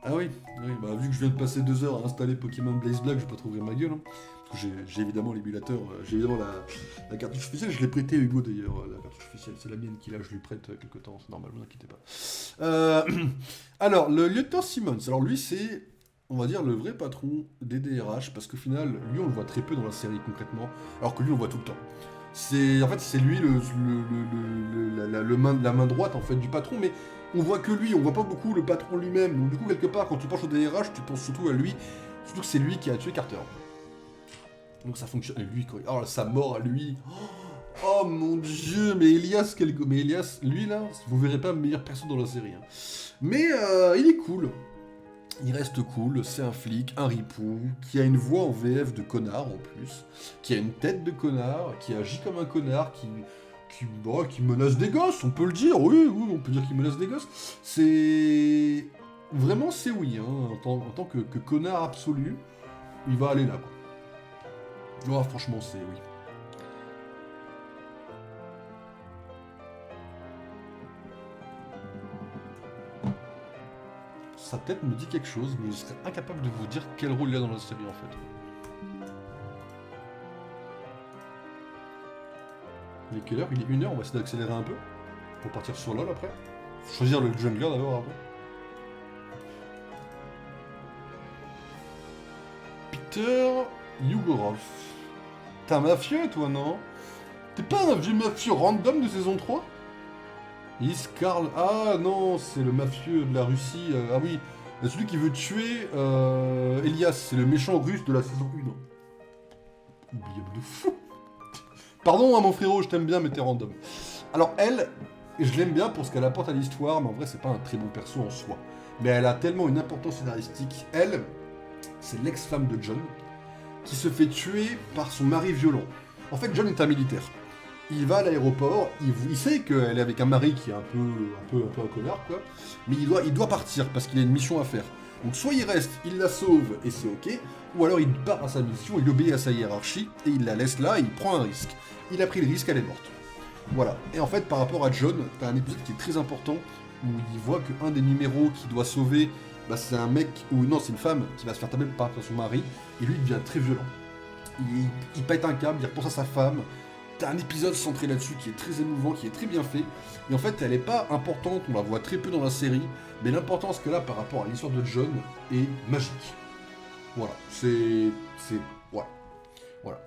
Ah oui, bah vu que je viens de passer 2 heures à installer Pokémon Blaze Black, je vais pas trouver ma gueule. Hein. Parce que j'ai évidemment l'émulateur, j'ai évidemment la cartouche officielle, je l'ai prêté à Hugo d'ailleurs, la cartouche officielle, c'est la mienne qui là, je lui prête quelque temps, c'est normal, ne vous inquiétez pas. Alors, le lieutenant Simmons, alors lui c'est, on va dire, le vrai patron des DRH, parce qu'au final, lui on le voit très peu dans la série concrètement, alors que lui on le voit tout le temps. En fait, c'est lui la main droite en fait du patron, mais on voit que lui, on voit pas beaucoup le patron lui-même. Donc du coup, quelque part, quand tu penses au DRH, tu penses surtout à lui, surtout que c'est lui qui a tué Carter. Donc ça fonctionne. Et lui, oh, sa mort à lui. Oh mon dieu, mais Elias, mais Elias, lui là, vous verrez pas meilleur perso dans la série. Hein. Mais il est cool. Il reste cool, c'est un flic, un ripou, qui a une voix en VF de connard en plus, qui a une tête de connard, qui agit comme un connard, qui menace des gosses, on peut le dire, oui, on peut dire qu'il menace des gosses. C'est... Vraiment, c'est oui, hein, en tant que connard absolu, il va aller là, quoi. Oh, franchement, c'est oui. Sa tête me dit quelque chose, mais je serais incapable de vous dire quel rôle il a dans la série en fait. Il est quelle heure? Il est 1h, on va essayer d'accélérer un peu. Pour partir sur LoL après. Faut choisir le jungler d'abord après. Peter Yugorov. T'es un mafieux toi, non? T'es pas un vieux mafieux random de saison 3? Is Karl... Ah non, c'est le mafieux de la Russie. Ah oui, celui qui veut tuer Elias. C'est le méchant russe de la saison 1. Oubliable de fou. Pardon, hein, mon frérot, je t'aime bien, mais t'es random. Alors elle, je l'aime bien pour ce qu'elle apporte à l'histoire, mais en vrai, c'est pas un très bon perso en soi. Mais elle a tellement une importance scénaristique. Elle, c'est l'ex-femme de John, qui se fait tuer par son mari violent. En fait, John est un militaire. Il va à l'aéroport, il sait qu'elle est avec un mari qui est un peu un connard, quoi. Mais il doit partir parce qu'il a une mission à faire. Donc soit il reste, il la sauve et c'est ok, ou alors il part à sa mission, il obéit à sa hiérarchie et il la laisse là et il prend un risque. Il a pris le risque, elle est morte. Voilà. Et en fait, par rapport à John, t'as un épisode qui est très important où il voit qu'un des numéros qu'il doit sauver, bah, c'est un mec, ou non, c'est une femme qui va se faire taper par son mari, et lui il devient très violent. Il pète un câble, il repense à sa femme. T'as un épisode centré là-dessus qui est très émouvant, qui est très bien fait. Et en fait, elle est pas importante, on la voit très peu dans la série, mais l'importance qu'elle a par rapport à l'histoire de John est magique. Voilà, ouais, voilà.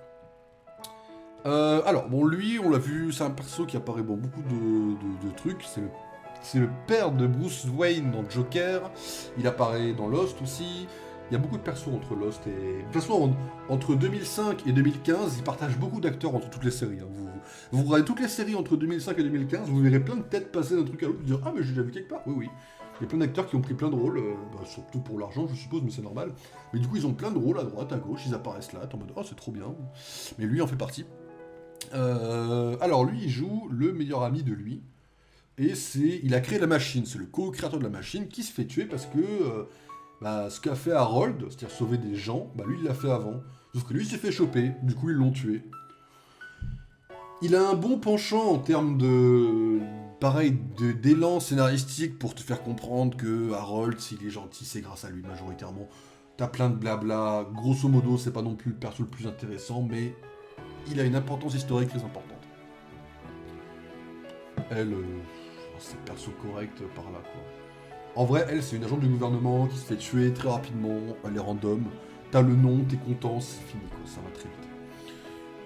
Alors, bon, lui, on l'a vu, c'est un perso qui apparaît dans beaucoup de trucs. C'est le père de Bruce Wayne dans Joker. Il apparaît dans Lost aussi. Il y a beaucoup de persos entre Lost et... De toute façon, entre 2005 et 2015, ils partagent beaucoup d'acteurs entre toutes les séries. Hein. Vous regardez toutes les séries entre 2005 et 2015, vous verrez plein de têtes passer d'un truc à l'autre, vous dire « Ah, mais j'ai déjà vu quelque part !» Oui, oui. Il y a plein d'acteurs qui ont pris plein de rôles, surtout pour l'argent, je suppose, mais c'est normal. Mais du coup, ils ont plein de rôles à droite, à gauche, ils apparaissent là, t'es en mode « Oh, c'est trop bien !» Mais lui en fait partie. Alors, lui, il joue le meilleur ami de lui. Et il a créé la machine, c'est le co-créateur de la machine qui se fait tuer parce que ce qu'a fait Harold, c'est-à-dire sauver des gens, lui il l'a fait avant. Sauf que lui il s'est fait choper, du coup ils l'ont tué. Il a un bon penchant en termes d'élan scénaristique pour te faire comprendre que Harold, s'il est gentil, c'est grâce à lui majoritairement. T'as plein de blabla, grosso modo c'est pas non plus le perso le plus intéressant, mais il a une importance historique très importante. Elle, c'est perso correct par là quoi. En vrai, elle, c'est une agente du gouvernement qui se fait tuer très rapidement, elle est random. T'as le nom, t'es content, c'est fini, quoi, ça va très vite.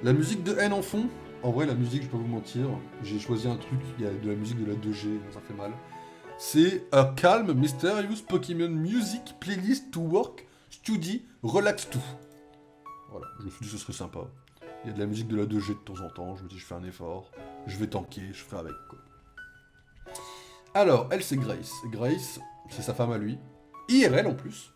La musique de N en fond, en vrai, la musique, je peux vous mentir, j'ai choisi un truc, il y a de la musique de la 2G, ça fait mal. C'est A Calm Mysterious Pokémon Music Playlist to Work, Study, Relax To. Voilà, je me suis dit que ce serait sympa. Il y a de la musique de la 2G de temps en temps, je me dis je fais un effort, je vais tanker, je ferai avec, quoi. Alors, elle, c'est Grace. Grace, c'est sa femme à lui. IRL en plus.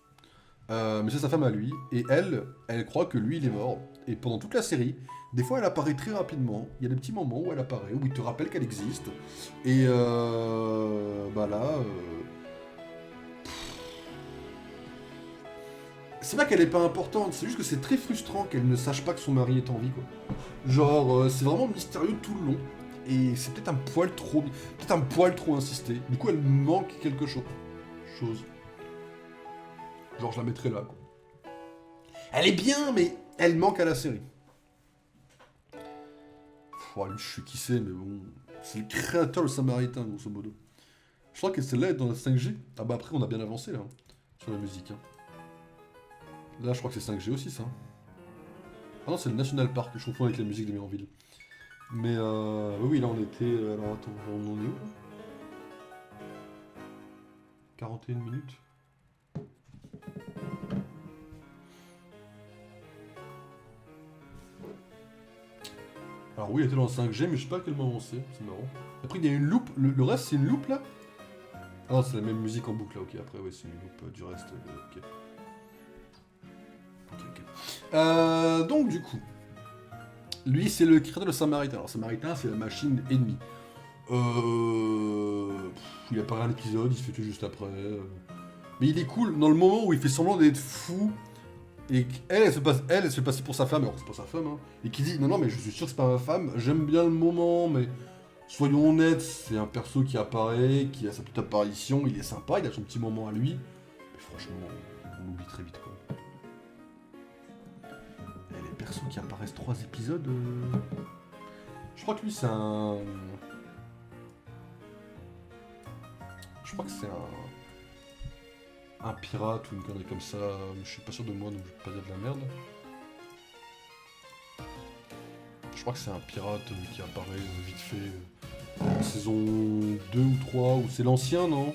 Mais c'est sa femme à lui. Et elle croit que lui, il est mort. Et pendant toute la série, des fois, elle apparaît très rapidement. Il y a des petits moments où elle apparaît, où il te rappelle qu'elle existe. Et c'est pas qu'elle est pas importante, c'est juste que c'est très frustrant qu'elle ne sache pas que son mari est en vie, quoi. Genre, c'est vraiment mystérieux tout le long. Et c'est peut-être un poil trop insisté. Du coup, elle manque quelque chose. Genre, je la mettrai là, quoi. Elle est bien, mais elle manque à la série. Lui, je sais qui c'est, mais bon... C'est le créateur, le Samaritain, grosso modo. Je crois que celle-là est dans la 5G. Ah bah après, on a bien avancé, là, sur la musique. Hein. Là, je crois que c'est 5G aussi, ça. Ah non, c'est le National Park, je confonds avec la musique de Méranville. Mais oui, là on était... alors attends, on en est où là 41 minutes. Alors oui, il était dans le 5G, mais je sais pas à quel moment c'est marrant. Après il y a une loupe, le reste c'est une loupe là. Ah non, c'est la même musique en boucle là, ok, après oui c'est une loupe du reste, ok. Donc du coup... Lui, c'est le créateur de Samaritain. Alors, Samaritain, c'est la machine ennemie. Il apparaît un épisode, il se fait tuer juste après. Mais il est cool dans le moment où il fait semblant d'être fou. Et qu'elle, elle se fait passer pour sa femme, alors que c'est pas sa femme, hein. Et qui dit, non, mais je suis sûr que c'est pas ma femme, j'aime bien le moment, mais soyons honnêtes, c'est un perso qui apparaît, qui a sa petite apparition, il est sympa, il a son petit moment à lui. Mais franchement, on l'oublie très vite, quoi. Et les persos qui apparaissent 3 épisodes... Je crois que lui, c'est un... Je crois que c'est un pirate ou une connerie comme ça, mais je suis pas sûr de moi, donc je vais pas dire de la merde. Je crois que c'est un pirate qui apparaît vite fait. saison 2 ou 3, ou c'est l'ancien, non?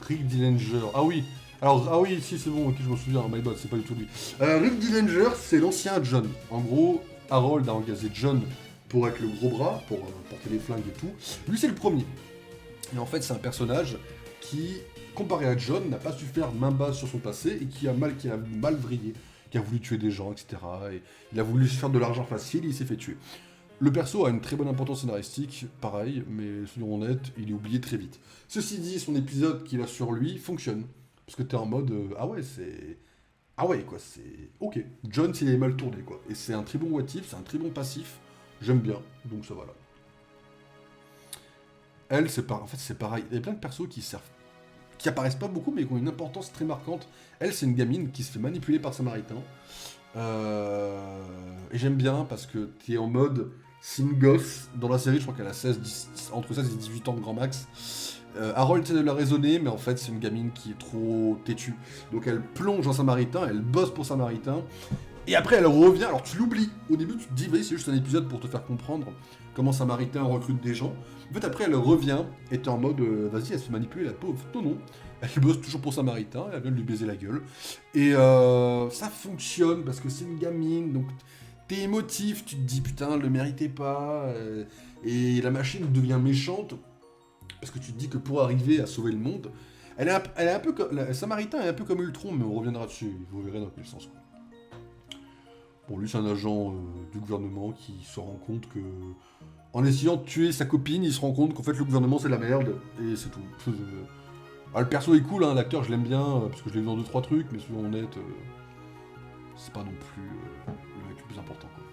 Rick Dillinger. Ah oui. Alors, ah oui, si, c'est bon, ok, je me souviens, my bad, c'est pas du tout lui. Rick Dillinger, c'est l'ancien John. En gros, Harold a engagé John pour être le gros bras, pour porter les flingues et tout. Lui, c'est le premier. Et en fait, c'est un personnage qui, comparé à John, n'a pas su faire main basse sur son passé et qui a mal vrillé, qui a voulu tuer des gens, etc. Et il a voulu se faire de l'argent facile et il s'est fait tuer. Le perso a une très bonne importance scénaristique, pareil, mais soyons honnêtes, il est oublié très vite. Ceci dit, son épisode qui va sur lui fonctionne. Parce que t'es en mode, ah ouais, c'est... Ah ouais, quoi, c'est... Ok, John, s'il est mal tourné, quoi. Et c'est un très bon what if, c'est un très bon passif. J'aime bien, donc ça va là. Elle, en fait, c'est pareil. Il y a plein de persos qui apparaissent pas beaucoup, mais qui ont une importance très marquante. Elle, c'est une gamine qui se fait manipuler par Samaritain. Et j'aime bien parce que t'es en mode... C'est une gosse, dans la série je crois qu'elle a entre 16 et 18 ans de grand max. Harold essaie de la raisonner, mais en fait c'est une gamine qui est trop têtue. Donc elle plonge en Samaritain, elle bosse pour Samaritain, et après elle revient, alors tu l'oublies. Au début tu te dis, vas-y c'est juste un épisode pour te faire comprendre comment Samaritain recrute des gens. En fait après elle revient, et t'es en mode, vas-y elle se fait manipuler la pauvre. Non non, elle bosse toujours pour Samaritain, elle vient de lui baiser la gueule. Et ça fonctionne parce que c'est une gamine, donc... T'es émotif, tu te dis putain, le méritait pas, et la machine devient méchante, parce que tu te dis que pour arriver à sauver le monde, elle est un peu comme. Samaritain est un peu comme Ultron, mais on reviendra dessus, vous verrez dans quel sens. Quoi. Bon, lui, c'est un agent du gouvernement qui se rend compte que. En essayant de tuer sa copine, il se rend compte qu'en fait le gouvernement c'est de la merde, et c'est tout. Ah, le perso est cool, hein, l'acteur je l'aime bien, parce que je l'ai vu dans 2-3 trucs, mais soyons honnêtes, c'est pas non plus le mec le plus important. Quoi.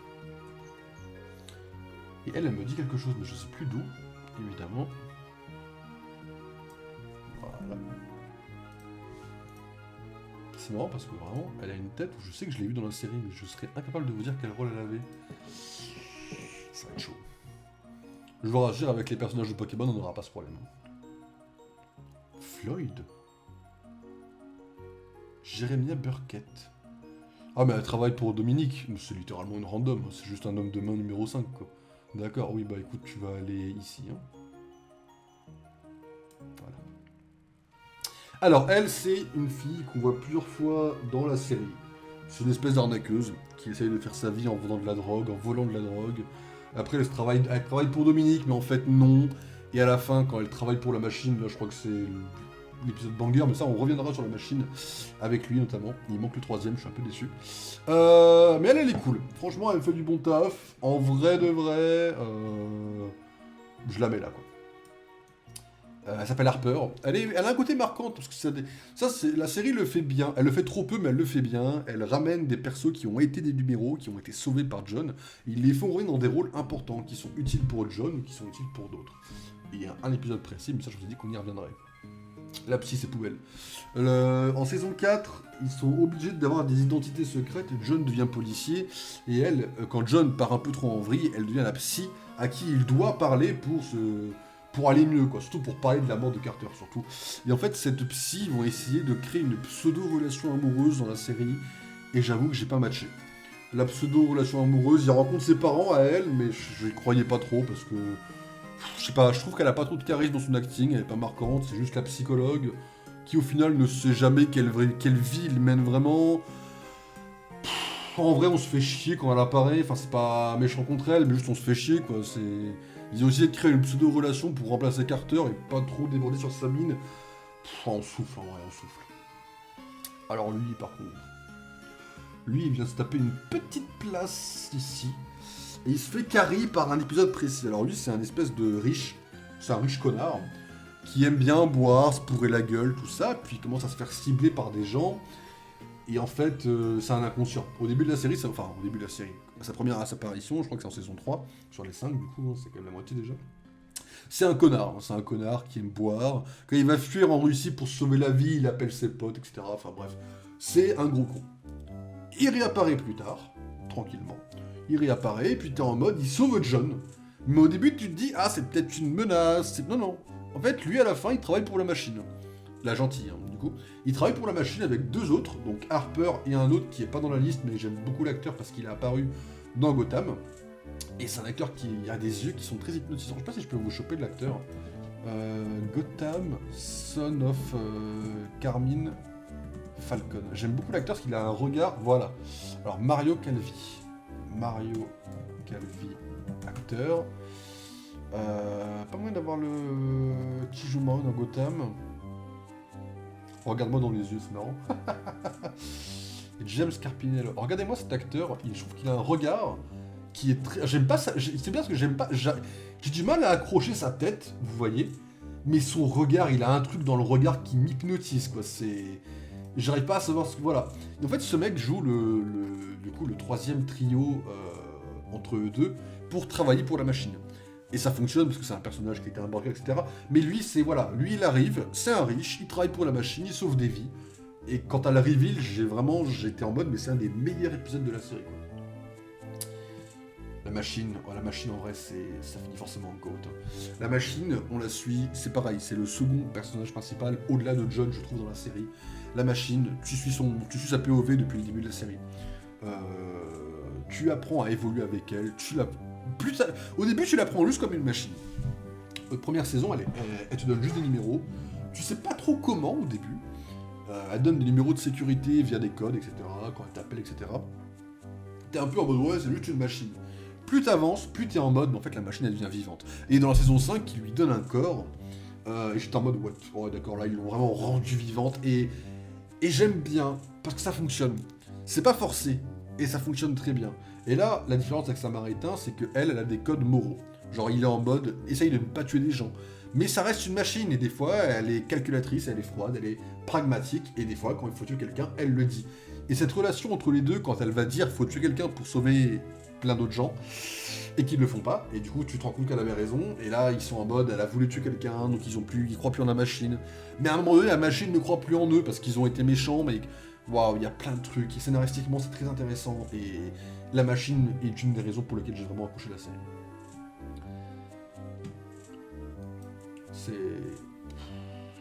Et elle me dit quelque chose, mais je sais plus d'où, évidemment. Voilà. C'est marrant parce que vraiment, elle a une tête où je sais que je l'ai vue dans la série, mais je serais incapable de vous dire quel rôle elle avait. Ça va être chaud. Je vous rassure, avec les personnages de Pokémon, on n'aura pas ce problème. Floyd Jeremiah Burkett. Ah mais elle travaille pour Dominique, c'est littéralement une random, c'est juste un homme de main numéro 5 quoi. D'accord, oui bah écoute, tu vas aller ici. Hein. Voilà. Alors elle, c'est une fille qu'on voit plusieurs fois dans la série. C'est une espèce d'arnaqueuse qui essaye de faire sa vie en vendant de la drogue, en volant de la drogue. Après elle travaille pour Dominique, mais en fait non. Et à la fin, quand elle travaille pour la machine, là je crois que c'est l'épisode banger, mais ça on reviendra sur la machine avec lui notamment. Il manque le 3ème, je suis un peu déçu. Mais elle est cool. Franchement, elle fait du bon taf. En vrai de vrai, je la mets là quoi. Elle s'appelle Harper. Elle a un côté marquant parce que la série le fait bien. Elle le fait trop peu, mais elle le fait bien. Elle ramène des persos qui ont été des numéros, qui ont été sauvés par John. Ils les font revenir dans des rôles importants, qui sont utiles pour John ou qui sont utiles pour d'autres. Il y a un épisode précis, mais ça je vous ai dit qu'on y reviendrait. La psy, c'est poubelle. En saison 4, ils sont obligés d'avoir des identités secrètes. John devient policier. Et elle, quand John part un peu trop en vrille, elle devient la psy à qui il doit parler pour aller mieux, quoi. Surtout pour parler de la mort de Carter, surtout. Et en fait, cette psy vont essayer de créer une pseudo-relation amoureuse dans la série. Et j'avoue que j'ai pas matché. La pseudo-relation amoureuse, il rencontre ses parents à elle, mais je y croyais pas trop parce que... Je sais pas, je trouve qu'elle a pas trop de charisme dans son acting, elle est pas marquante, c'est juste la psychologue qui au final ne sait jamais quelle vie il mène vraiment. En vrai on se fait chier quand elle apparaît, enfin c'est pas méchant contre elle, mais juste on se fait chier quoi, Ils ont essayé de créer une pseudo-relation pour remplacer Carter et pas trop déborder sur Sabine. On souffle, en vrai, on souffle. Alors lui par contre, lui il vient se taper une petite place ici. Et il se fait carry par un épisode précis. Alors lui, c'est un espèce de riche, c'est un riche connard, qui aime bien boire, se pourrer la gueule, tout ça, puis il commence à se faire cibler par des gens, et en fait, c'est un inconscient. Au début de la série, sa première apparition, je crois que c'est en saison 3, sur les 5 du coup, c'est quand même la moitié déjà. C'est un connard qui aime boire. Quand il va fuir en Russie pour se sauver la vie, il appelle ses potes, etc. Enfin bref, c'est un gros con. Il réapparaît plus tard, tranquillement. Il réapparaît, puis t'es en mode, il sauve John. Mais au début, tu te dis, ah, c'est peut-être une menace. Non. En fait, lui, à la fin, il travaille pour la machine. La gentille, hein, du coup. Il travaille pour la machine avec 2 autres, donc Harper et un autre qui est pas dans la liste, mais j'aime beaucoup l'acteur parce qu'il est apparu dans Gotham. Et c'est un acteur qui a des yeux qui sont très hypnotisants. Je sais pas si je peux vous choper de l'acteur. Gotham, Son of Carmine Falcon. J'aime beaucoup l'acteur parce qu'il a un regard. Voilà. Alors Mario Calvi. Mario Calvi, acteur. Pas moyen d'avoir le Kijuma dans Gotham. Regarde-moi dans les yeux, c'est marrant. James Carpinello. Regardez-moi cet acteur, je trouve qu'il a un regard qui est très... J'aime pas ça, c'est bien parce que j'aime pas... J'ai du mal à accrocher sa tête, vous voyez, mais son regard, il a un truc dans le regard qui m'hypnotise, quoi, c'est... J'arrive pas à savoir ce que... Voilà. Et en fait, ce mec joue le troisième trio entre eux deux pour travailler pour la machine. Et ça fonctionne parce que c'est un personnage qui était un burger, etc. Mais lui, c'est... Voilà, lui, il arrive, c'est un riche, il travaille pour la machine, il sauve des vies. Et quant à la reveal, j'étais en mode, mais c'est un des meilleurs épisodes de la série, quoi. La machine en vrai, ça finit forcément en GOAT. La machine, on la suit, c'est pareil, c'est le second personnage principal, au-delà de John, je trouve, dans la série. La machine, tu suis sa POV depuis le début de la série. Tu apprends à évoluer avec elle, au début, tu la prends juste comme une machine. Première saison, elle te donne juste des numéros. Tu sais pas trop comment au début. Elle donne des numéros de sécurité via des codes, etc. Quand elle t'appelle, etc. T'es un peu en mode, ouais, c'est juste une machine. Plus t'avances, plus t'es en mode, mais en fait, la machine, elle devient vivante. Et dans la saison 5, il lui donne un corps. Et j'étais en mode, what? Ouais, d'accord, là, ils l'ont vraiment rendue vivante. Et j'aime bien, parce que ça fonctionne. C'est pas forcé, et ça fonctionne très bien. Et là, la différence avec Samaritain, c'est qu'elle a des codes moraux. Genre, il est en mode, essaye de ne pas tuer des gens. Mais ça reste une machine, et des fois, elle est calculatrice, elle est froide, elle est pragmatique, et des fois, quand il faut tuer quelqu'un, elle le dit. Et cette relation entre les deux, quand elle va dire faut tuer quelqu'un pour sauver plein d'autres gens, et qu'ils ne le font pas, et du coup, tu te rends compte qu'elle avait raison, et là, ils sont en mode, elle a voulu tuer quelqu'un, donc ils croient plus en la machine. Mais à un moment donné, la machine ne croit plus en eux, parce qu'ils ont été méchants, mais waouh, il y a plein de trucs, et scénaristiquement, c'est très intéressant, et la machine est une des raisons pour lesquelles j'ai vraiment accroché la série.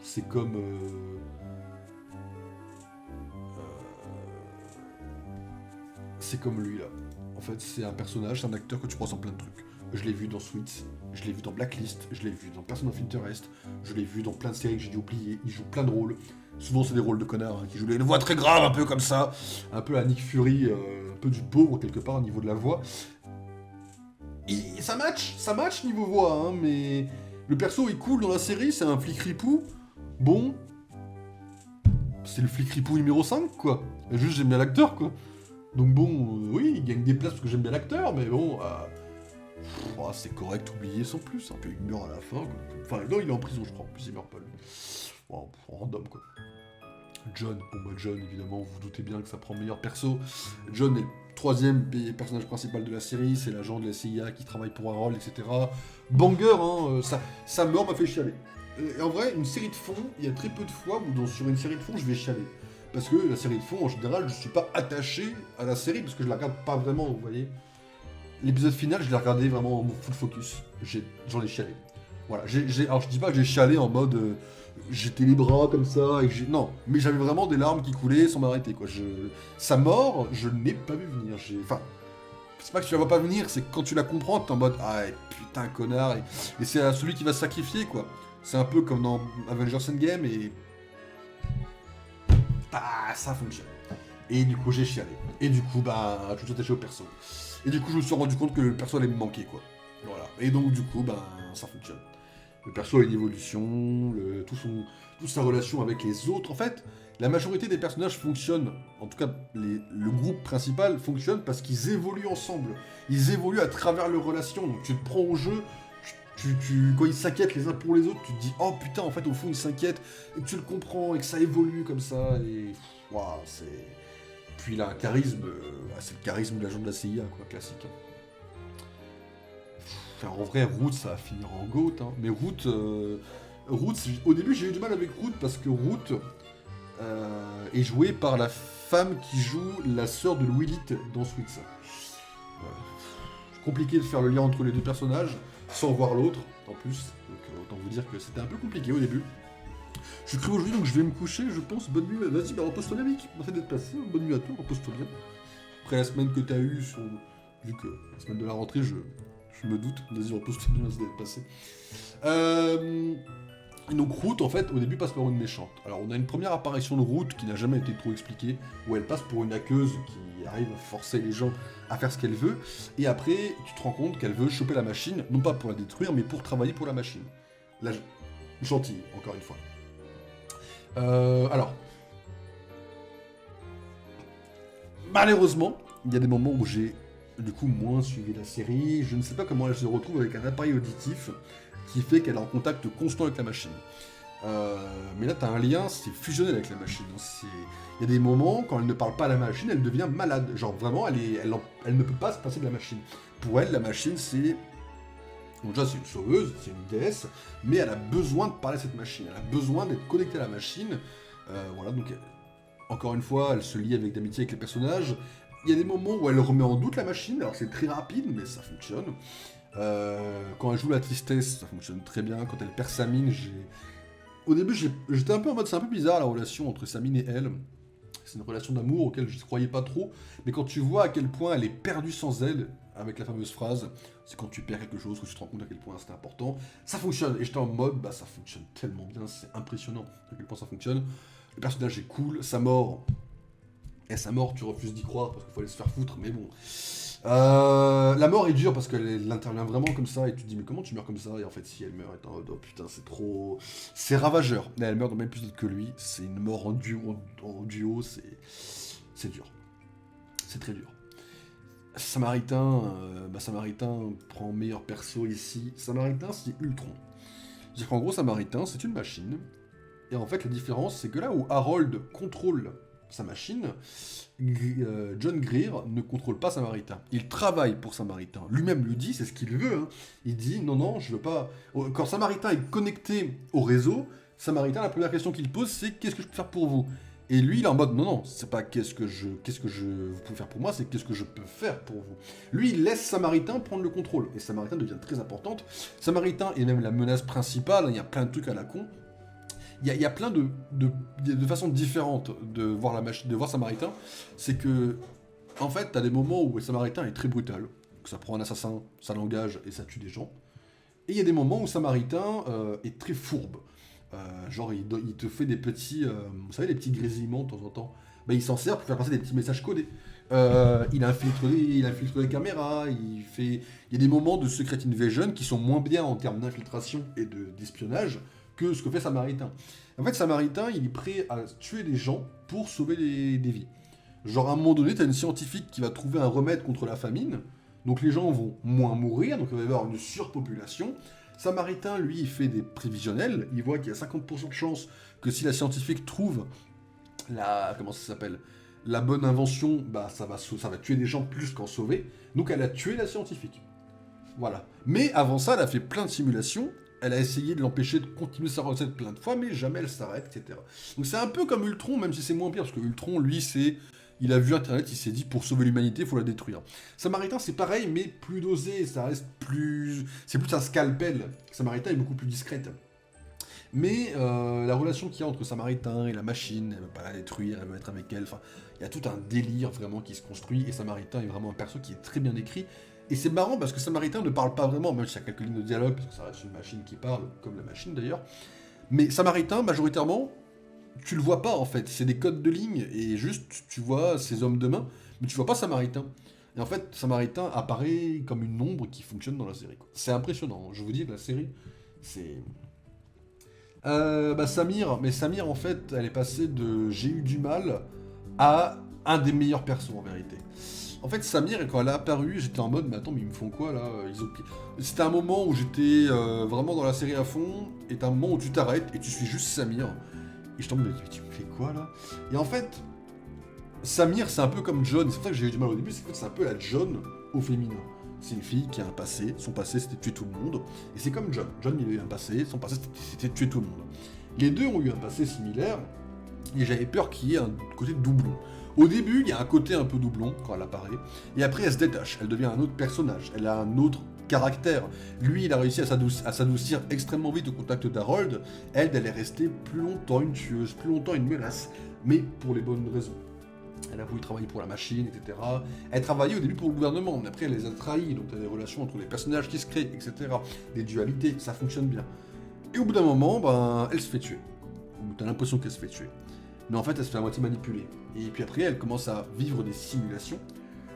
C'est comme... c'est comme lui là. En fait, c'est un personnage, c'est un acteur que tu croises en plein de trucs. Je l'ai vu dans Suits, je l'ai vu dans Blacklist, je l'ai vu dans Person of Interest, je l'ai vu dans plein de séries que j'ai dû oublier. Il joue plein de rôles. Souvent, c'est des rôles de connards qui jouent une voix très grave, un peu comme ça. Un peu à Nick Fury, un peu du pauvre quelque part au niveau de la voix. Et ça match niveau voix, hein, mais... Le perso est cool dans la série, c'est un flic ripou. Bon, c'est le flic ripou numéro 5, quoi. Et juste, j'aime bien l'acteur, quoi. Donc bon, oui, il gagne des places parce que j'aime bien l'acteur, mais bon... c'est correct, oublié sans plus. Un peu, il meurt à la fin, quoi. Enfin, non, il est en prison, je crois. En plus, il meurt pas, lui. Bon, random, quoi. John, John, évidemment, vous vous doutez bien que ça prend meilleur perso. John est le troisième personnage principal de la série, c'est l'agent de la CIA qui travaille pour Harold, etc. Banger, hein, sa mort m'a fait chialer. Et en vrai, une série de fond, il y a très peu de fois où sur une série de fond, je vais chialer. Parce que la série de fond, en général, je suis pas attaché à la série, parce que je la regarde pas vraiment, vous voyez. L'épisode final, je l'ai regardé vraiment en full focus. J'en ai chialé. Voilà, alors je dis pas que j'ai chialé en mode... j'étais les bras comme ça, et que non, mais j'avais vraiment des larmes qui coulaient sans m'arrêter, quoi. Sa mort, je ne l'ai pas vu venir. Enfin, c'est pas que tu la vois pas venir, c'est que quand tu la comprends, t'es en mode, ah putain, connard, et c'est celui qui va se sacrifier, quoi. C'est un peu comme dans Avengers Endgame, et... ça fonctionne. Et du coup, j'ai chialé. Et du coup, je me suis attaché au perso. Et du coup, je me suis rendu compte que le perso allait me manquer, quoi. Voilà. Et donc, du coup, ça fonctionne. Le perso a une évolution, toute sa relation avec les autres. En fait, la majorité des personnages fonctionnent, en tout cas le groupe principal fonctionne parce qu'ils évoluent ensemble. Ils évoluent à travers leurs relations. Donc tu te prends au jeu, quand ils s'inquiètent les uns pour les autres, tu te dis oh putain, en fait au fond ils s'inquiètent, et que tu le comprends et que ça évolue comme ça. Et waouh, c'est. Puis il a un charisme, c'est le charisme de l'agent de la CIA, quoi, classique. Enfin, en vrai, Root, ça va finir en GOAT, hein. Mais Root, au début, j'ai eu du mal avec Root parce que Root est joué par la femme qui joue la sœur de Louis Litt dans Suits. C'est compliqué de faire le lien entre les deux personnages sans voir l'autre, en plus. Donc, autant vous dire que c'était un peu compliqué au début. Je suis cru aujourd'hui, donc je vais me coucher, je pense. Bonne nuit, vas-y, repose-toi bien, Mick. Merci d'être passé. Bonne nuit à toi, repose-toi bien. Après la semaine que t'as eue sur vu que la semaine de la rentrée, je me doute. Vas-y, repose-toi bien, ça doit être passé. Et donc Root, en fait, au début, passe par une méchante. Alors, on a une première apparition de Root qui n'a jamais été trop expliquée, où elle passe pour une hackeuse qui arrive à forcer les gens à faire ce qu'elle veut, et après, tu te rends compte qu'elle veut choper la machine, non pas pour la détruire, mais pour travailler pour la machine. La gentille, encore une fois. Alors, malheureusement, il y a des moments où j'ai, du coup, moins suivi la série. Je ne sais pas comment elle se retrouve avec un appareil auditif qui fait qu'elle est en contact constant avec la machine. Mais là, tu as un lien, c'est fusionnel avec la machine. Il y a des moments, quand elle ne parle pas à la machine, elle devient malade. Genre, vraiment, elle ne peut pas se passer de la machine. Pour elle, la machine, c'est... Donc déjà, c'est une sauveuse, c'est une déesse, mais elle a besoin de parler à cette machine. Elle a besoin d'être connectée à la machine. Voilà, donc... Encore une fois, elle se lie avec d'amitié avec les personnages. Il y a des moments où elle remet en doute la machine, alors c'est très rapide, mais ça fonctionne. Quand elle joue la tristesse, ça fonctionne très bien. Quand elle perd Samine, au début, j'étais un peu en mode, c'est un peu bizarre la relation entre Samine et elle. C'est une relation d'amour auquel je ne croyais pas trop. Mais quand tu vois à quel point elle est perdue sans elle, avec la fameuse phrase, c'est quand tu perds quelque chose que tu te rends compte à quel point c'est important, ça fonctionne. Et j'étais en mode, bah ça fonctionne tellement bien, c'est impressionnant à quel point ça fonctionne. Le personnage est cool, sa mort, tu refuses d'y croire parce qu'il faut aller se faire foutre, mais bon. La mort est dure parce qu'elle intervient vraiment comme ça et tu te dis mais comment tu meurs comme ça, et en fait si elle meurt étant oh putain c'est trop... C'est ravageur, mais elle meurt dans le même épisode que lui, c'est une mort en duo, c'est dur. C'est très dur. Samaritain, Samaritain prend meilleur perso ici. Samaritain c'est Ultron. C'est-à-dire qu'en gros Samaritain c'est une machine. Et en fait, la différence, c'est que là où Harold contrôle sa machine, John Greer ne contrôle pas Samaritain. Il travaille pour Samaritain. Lui-même le dit, c'est ce qu'il veut. Hein. Il dit, non, je veux pas... Quand Samaritain est connecté au réseau, Samaritain, la première question qu'il pose, c'est « Qu'est-ce que je peux faire pour vous ?» Et lui, il est en mode « Non, c'est pas qu'est-ce que vous pouvez faire pour moi, c'est qu'est-ce que je peux faire pour vous. » Lui, il laisse Samaritain prendre le contrôle. Et Samaritain devient très importante. Samaritain est même la menace principale. Il y a plein de trucs à la con. Il y a plein de façons différentes de voir Samaritain. C'est que, en fait, t'as des moments où Samaritain est très brutal, que ça prend un assassin, ça l'engage et ça tue des gens. Et il y a des moments où Samaritain est très fourbe. Genre, il te fait des petits, vous savez, des petits grésillements de temps en temps. Ben, il s'en sert pour faire passer des petits messages codés. Il infiltre les caméras, il y a des moments de Secret Invasion qui sont moins bien en termes d'infiltration et d'espionnage que ce que fait Samaritain. En fait, Samaritain, il est prêt à tuer des gens pour sauver des vies. Genre, à un moment donné, t'as une scientifique qui va trouver un remède contre la famine, donc les gens vont moins mourir, donc il va y avoir une surpopulation. Samaritain, lui, il fait des prévisionnels, il voit qu'il y a 50% de chance que si la scientifique trouve la bonne invention, bah ça va tuer des gens plus qu'en sauver, donc elle a tué la scientifique. Voilà. Mais avant ça, elle a fait plein de simulations. Elle a essayé de l'empêcher de continuer sa recette plein de fois, mais jamais elle s'arrête, etc. Donc c'est un peu comme Ultron, même si c'est moins pire, parce que Ultron, lui, il a vu Internet, il s'est dit, pour sauver l'humanité, il faut la détruire. Samaritain, c'est pareil, mais plus dosé, ça reste plus... C'est plus un scalpel. Samaritain est beaucoup plus discrète. Mais la relation qu'il y a entre Samaritain et la machine, elle veut pas la détruire, elle veut être avec elle, enfin... Il y a tout un délire, vraiment, qui se construit, et Samaritain est vraiment un perso qui est très bien écrit. Et c'est marrant parce que Samaritain ne parle pas vraiment, même s'il y a quelques lignes de dialogue, parce que ça reste une machine qui parle, comme la machine d'ailleurs. Mais Samaritain, majoritairement, tu le vois pas en fait. C'est des codes de ligne, et juste tu vois ces hommes de main, mais tu vois pas Samaritain. Et en fait, Samaritain apparaît comme une ombre qui fonctionne dans la série. C'est impressionnant, je vous dis, la série, c'est... Samir, en fait, elle est passée de j'ai eu du mal à un des meilleurs persos en vérité. En fait, Samir, quand elle a apparu, j'étais en mode, mais attends, mais ils me font quoi là? C'était un moment où j'étais vraiment dans la série à fond, et t'as un moment où tu t'arrêtes et tu suis juste Samir. Et je tombe, mais tu me fais quoi là? Et en fait, Samir, c'est un peu comme John, c'est pour ça que j'ai eu du mal au début, c'est un peu la John au féminin. C'est une fille qui a un passé, son passé c'était tuer tout le monde, et c'est comme John. John il a eu un passé, son passé c'était tuer tout le monde. Les deux ont eu un passé similaire, et j'avais peur qu'il y ait un côté doublon. Au début, il y a un côté un peu doublon quand elle apparaît, et après elle se détache, elle devient un autre personnage, elle a un autre caractère. Lui, il a réussi à s'adoucir extrêmement vite au contact d'Harold, elle est restée plus longtemps une tueuse, plus longtemps une menace, mais pour les bonnes raisons. Elle a voulu travailler pour la machine, etc. Elle travaillait au début pour le gouvernement, mais après elle les a trahis, donc il y a des relations entre les personnages qui se créent, etc. Des dualités, ça fonctionne bien. Et au bout d'un moment, ben, elle se fait tuer. T'as l'impression qu'elle se fait tuer. Mais en fait, elle se fait à moitié manipuler. Et puis après, elle commence à vivre des simulations,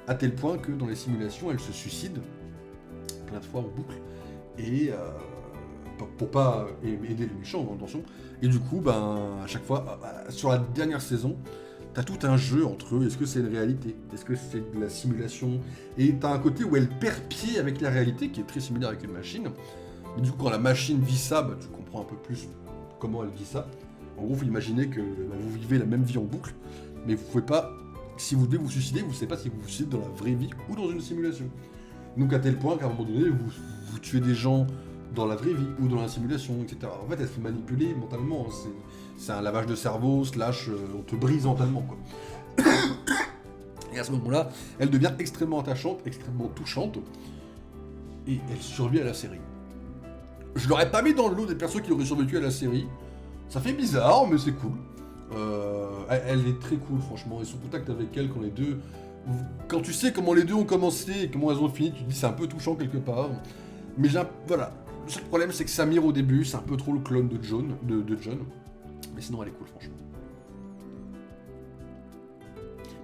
à tel point que dans les simulations, elle se suicide, plein de fois en boucle, et pour pas aider les méchants, attention. Et du coup, ben, à chaque fois, sur la dernière saison, t'as tout un jeu entre eux. Est-ce que c'est une réalité? Est-ce que c'est de la simulation? Et t'as un côté où elle perd pied avec la réalité, qui est très similaire avec une machine. Mais du coup, quand la machine vit ça, bah, tu comprends un peu plus comment elle vit ça. En gros, vous imaginez que bah, vous vivez la même vie en boucle, mais vous pouvez pas, si vous devez vous suicider, vous ne savez pas si vous vous suicidez dans la vraie vie ou dans une simulation. Donc à tel point qu'à un moment donné, vous tuez des gens dans la vraie vie ou dans la simulation, etc. En fait, elle se fait manipuler mentalement. Hein. C'est un lavage de cerveau, slash, on te brise mentalement, quoi. Et à ce moment-là, elle devient extrêmement attachante, extrêmement touchante, et elle survit à la série. Je l'aurais pas mis dans le lot des persos qui auraient survécu à la série. Ça fait bizarre, mais c'est cool. Elle est très cool, franchement. Et son contact avec elle, quand les deux... Quand tu sais comment les deux ont commencé et comment elles ont fini, tu te dis c'est un peu touchant quelque part. Mais voilà. Le seul problème, c'est que Samir, au début, c'est un peu trop le clone de John. Mais sinon, elle est cool, franchement.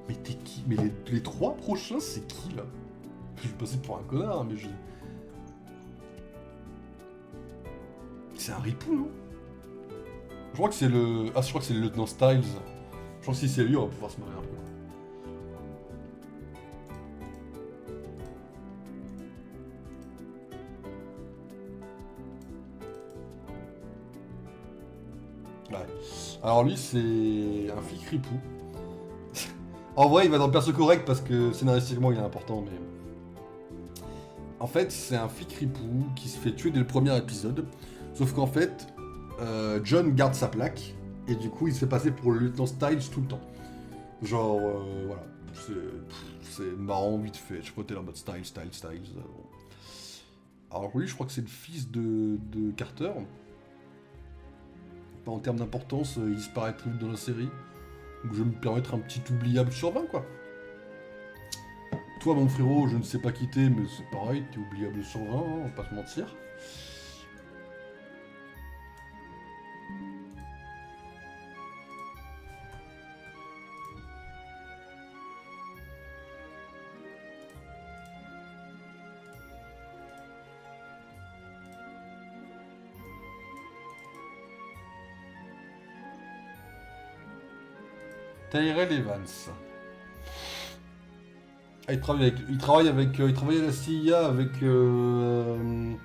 Mais t'es qui? Mais les 3 prochains, c'est qui, là? Je vais passer pour un connard, mais je... C'est un ripou, non? Je crois que c'est le... Ah, je crois que c'est le lieutenant Styles. Je crois que si c'est lui, on va pouvoir se marrer un peu. Ouais. Alors lui, c'est un flic ripou. En vrai, il va dans le perso correct parce que scénaristiquement, il est important, mais... En fait, c'est un flic ripou qui se fait tuer dès le premier épisode. Sauf qu'en fait, John garde sa plaque, et du coup, il se fait passer pour le lieutenant Styles tout le temps. Genre, voilà. C'est marrant, vite fait. Je crois que t'es en mode Styles. Bon. Alors lui, je crois que c'est le fils de Carter. En termes d'importance, il disparaît très vite dans la série. Donc je vais me permettre un petit oubliable sur 20, quoi. Toi, mon frérot, je ne sais pas qui t'es, mais c'est pareil, t'es oubliable sur 20, hein, on va pas se mentir. Tyrell Evans. Ah, il travaille à la CIA avec lui,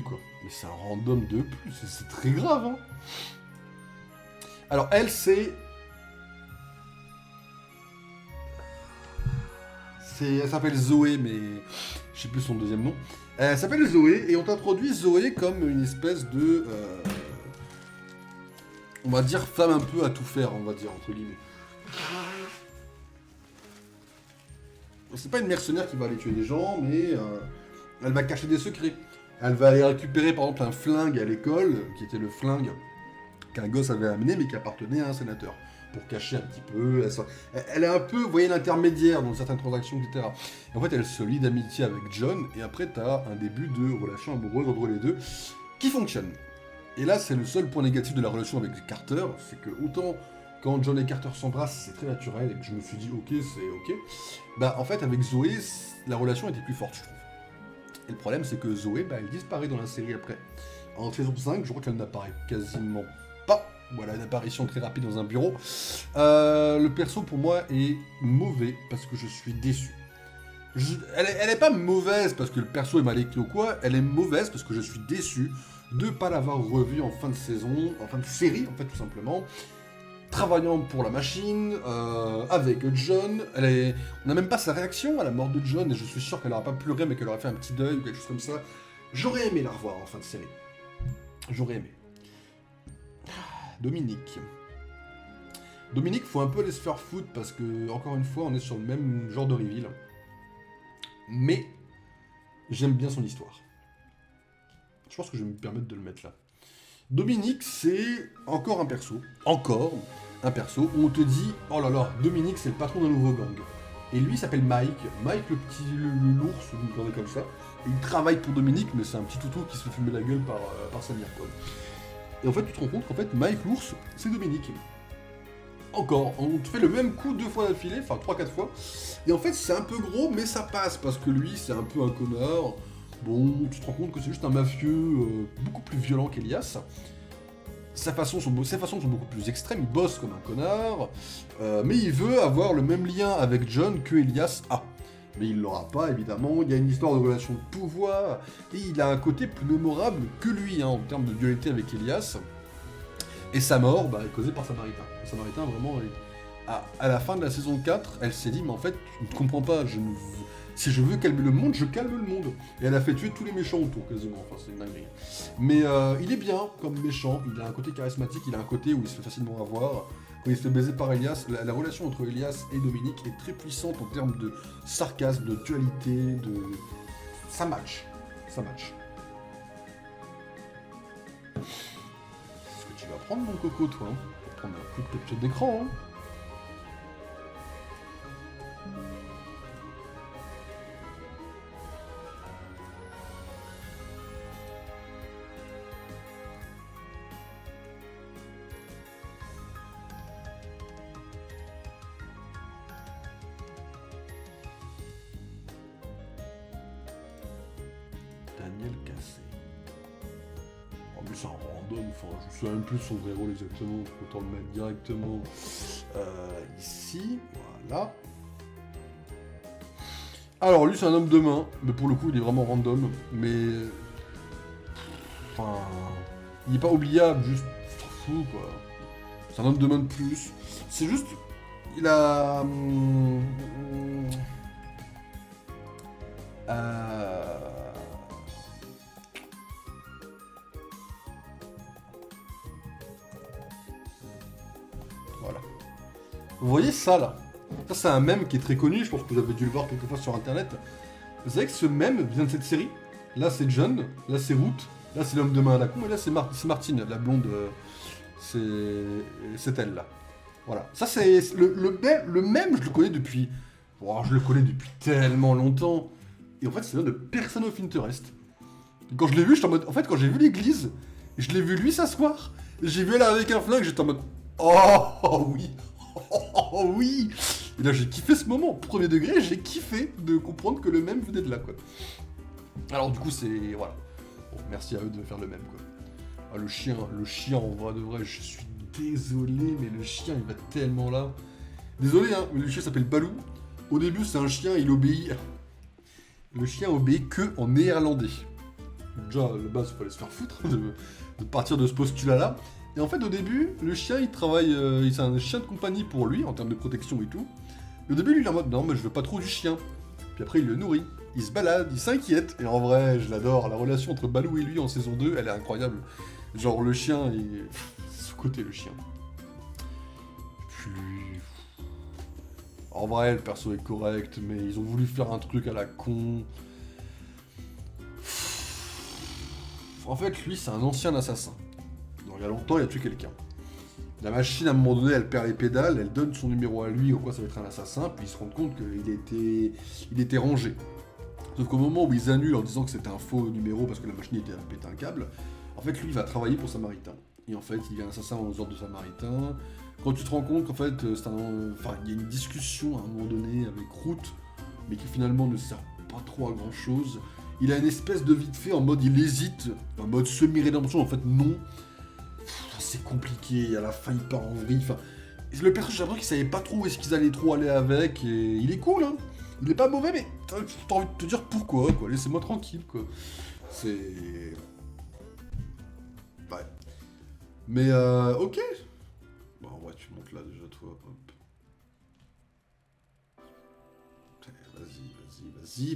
quoi. Mais c'est un random de plus, c'est très grave, hein. Alors elle, elle s'appelle Zoé, mais je sais plus son deuxième nom. Elle s'appelle Zoé, et on t'introduit Zoé comme une espèce de... on va dire femme un peu à tout faire, on va dire, entre guillemets. C'est pas une mercenaire qui va aller tuer des gens, mais elle va cacher des secrets. Elle va aller récupérer par exemple un flingue à l'école, qui était le flingue qu'un gosse avait amené, mais qui appartenait à un sénateur. Pour cacher un petit peu. Elle est un peu, vous voyez, l'intermédiaire dans certaines transactions, etc. Et en fait, elle se lie d'amitié avec John, et après, t'as un début de relation amoureuse entre les deux qui fonctionne. Et là, c'est le seul point négatif de la relation avec Carter, c'est que autant quand John et Carter s'embrassent, c'est très naturel, et que je me suis dit, ok, c'est ok. Bah, en fait, avec Zoé, la relation était plus forte, je trouve. Et le problème, c'est que Zoé, bah, elle disparaît dans la série après. En saison 5, je crois qu'elle n'apparaît quasiment pas. Voilà, une apparition très rapide dans un bureau. Le perso, pour moi, est mauvais, parce que je suis déçu. Elle est pas mauvaise parce que le perso est mal écrit ou quoi, elle est mauvaise parce que je suis déçu de ne pas l'avoir revue en fin de saison, en fin de série, en fait, tout simplement. Travaillant pour la machine, avec John, on n'a même pas sa réaction à la mort de John, et je suis sûr qu'elle n'aura pas pleuré, mais qu'elle aurait fait un petit deuil ou quelque chose comme ça. J'aurais aimé la revoir en fin de série. J'aurais aimé. Dominique. Dominique, faut un peu aller se faire foutre, parce que, encore une fois, on est sur le même genre de reveal. Mais, j'aime bien son histoire. Je pense que je vais me permettre de le mettre là. Dominique, c'est encore un perso. Encore. un perso où on te dit, oh là là, Dominique c'est le patron d'un nouveau gang. Et lui il s'appelle Mike, Mike le petit l'ours, vous le regardez comme ça. Et il travaille pour Dominique, mais c'est un petit toutou qui se fait fumer la gueule par Samir, quoi. Et en fait tu te rends compte qu'en fait Mike l'ours, c'est Dominique. Encore, on te fait le même coup 2 fois d'affilée, enfin 3-4 fois. Et en fait c'est un peu gros, mais ça passe, parce que lui c'est un peu un connard. Bon, tu te rends compte que c'est juste un mafieux beaucoup plus violent qu'Elias. Ses façons sont beaucoup plus extrêmes, il bosse comme un connard, mais il veut avoir le même lien avec John que Elias a. Mais il l'aura pas, évidemment, il y a une histoire de relation de pouvoir, et il a un côté plus mémorable que lui, en termes de dualité avec Elias. Et sa mort est causée par Samaritain. Samaritain, vraiment, à la fin de la saison 4, elle s'est dit, mais en fait, tu ne comprends pas, si je veux calmer le monde, je calme le monde. Et elle a fait tuer tous les méchants autour, quasiment. Enfin, c'est une dinguerie. Mais il est bien comme méchant, il a un côté charismatique, il a un côté où il se fait facilement avoir. Quand il se fait baiser par Elias, la relation entre Elias et Dominique est très puissante en termes de sarcasme, de dualité, de... Ça match. Ça match. Est-ce que tu vas prendre mon coco, toi, hein? Tu vas prendre un coup de capture d'écran, hein? Daniel Cassé. Oh mais c'est un random, enfin je sais même plus son vrai rôle exactement, je peux autant le mettre directement ici, voilà. Alors lui c'est un homme de main, mais pour le coup il est vraiment random, mais... Enfin... Il est pas oubliable, juste... S'en fout quoi. C'est un homme de main de plus. C'est juste... Il a... Voilà. Vous voyez ça là? Ça c'est un mème qui est très connu, je pense que vous avez dû le voir quelques fois sur internet. Vous savez que ce mème vient de cette série? Là c'est John, là c'est Ruth, là c'est l'homme de main à la con, et là c'est Martine, la blonde, c'est elle là. Voilà. Ça c'est le mème, je le connais depuis... Oh, je le connais depuis tellement longtemps. Et en fait c'est l'un de Person of Interest. Et quand je l'ai vu, j'étais en mode... En fait quand j'ai vu l'église, je l'ai vu lui s'asseoir, j'ai vu elle avec un flingue, j'étais en mode... Oh oui. Oh oui. Et là j'ai kiffé ce moment, premier degré, j'ai kiffé de comprendre que le même venait de là quoi. Alors du coup c'est... Voilà. Bon, merci à eux de faire le même quoi. Ah, le chien en vrai de vrai, je suis désolé, mais le chien il va tellement là. Désolé hein, mais le chien s'appelle Balou. Au début c'est un chien, il obéit... Le chien obéit que en néerlandais. Déjà, à la base, il fallait se faire foutre de partir de ce postulat-là. Et en fait, au début, le chien, il travaille... c'est un chien de compagnie pour lui, en termes de protection et tout. Et au début, lui, il est en mode, non, mais je veux pas trop du chien. Puis après, il le nourrit. Il se balade, il s'inquiète. Et en vrai, je l'adore. La relation entre Balou et lui en saison 2, elle est incroyable. Genre, le chien, il... C'est sous-côté, le chien. Puis... En vrai, le perso est correct, mais ils ont voulu faire un truc à la con. En fait, lui, c'est un ancien assassin. Donc, il y a longtemps, il a tué quelqu'un. La machine, à un moment donné, elle perd les pédales, elle donne son numéro à lui, ou quoi, ça va être un assassin, puis ils se rendent compte qu'il était rangé. Sauf qu'au moment où ils annulent en disant que c'était un faux numéro parce que la machine était à péter un câble, en fait, lui, il va travailler pour Samaritain. Et en fait, il est un assassin aux ordres de Samaritain. Quand tu te rends compte qu'en fait, il y a une discussion à un moment donné avec Ruth, mais qui finalement ne sert pas trop à grand chose. Il a une espèce de vite fait en mode il hésite, en mode semi-rédemption, en fait non. C'est compliqué, à la fin il part en vrille. Enfin, le personnage, j'ai l'impression qu'il savait pas trop où est-ce qu'ils allaient trop aller avec, et il est cool, hein. Il est pas mauvais, mais t'as envie de te dire pourquoi, quoi. Laissez-moi tranquille, quoi. C'est... Ouais. Mais ok. Bon, ouais, tu montes là déjà, toi. Hop.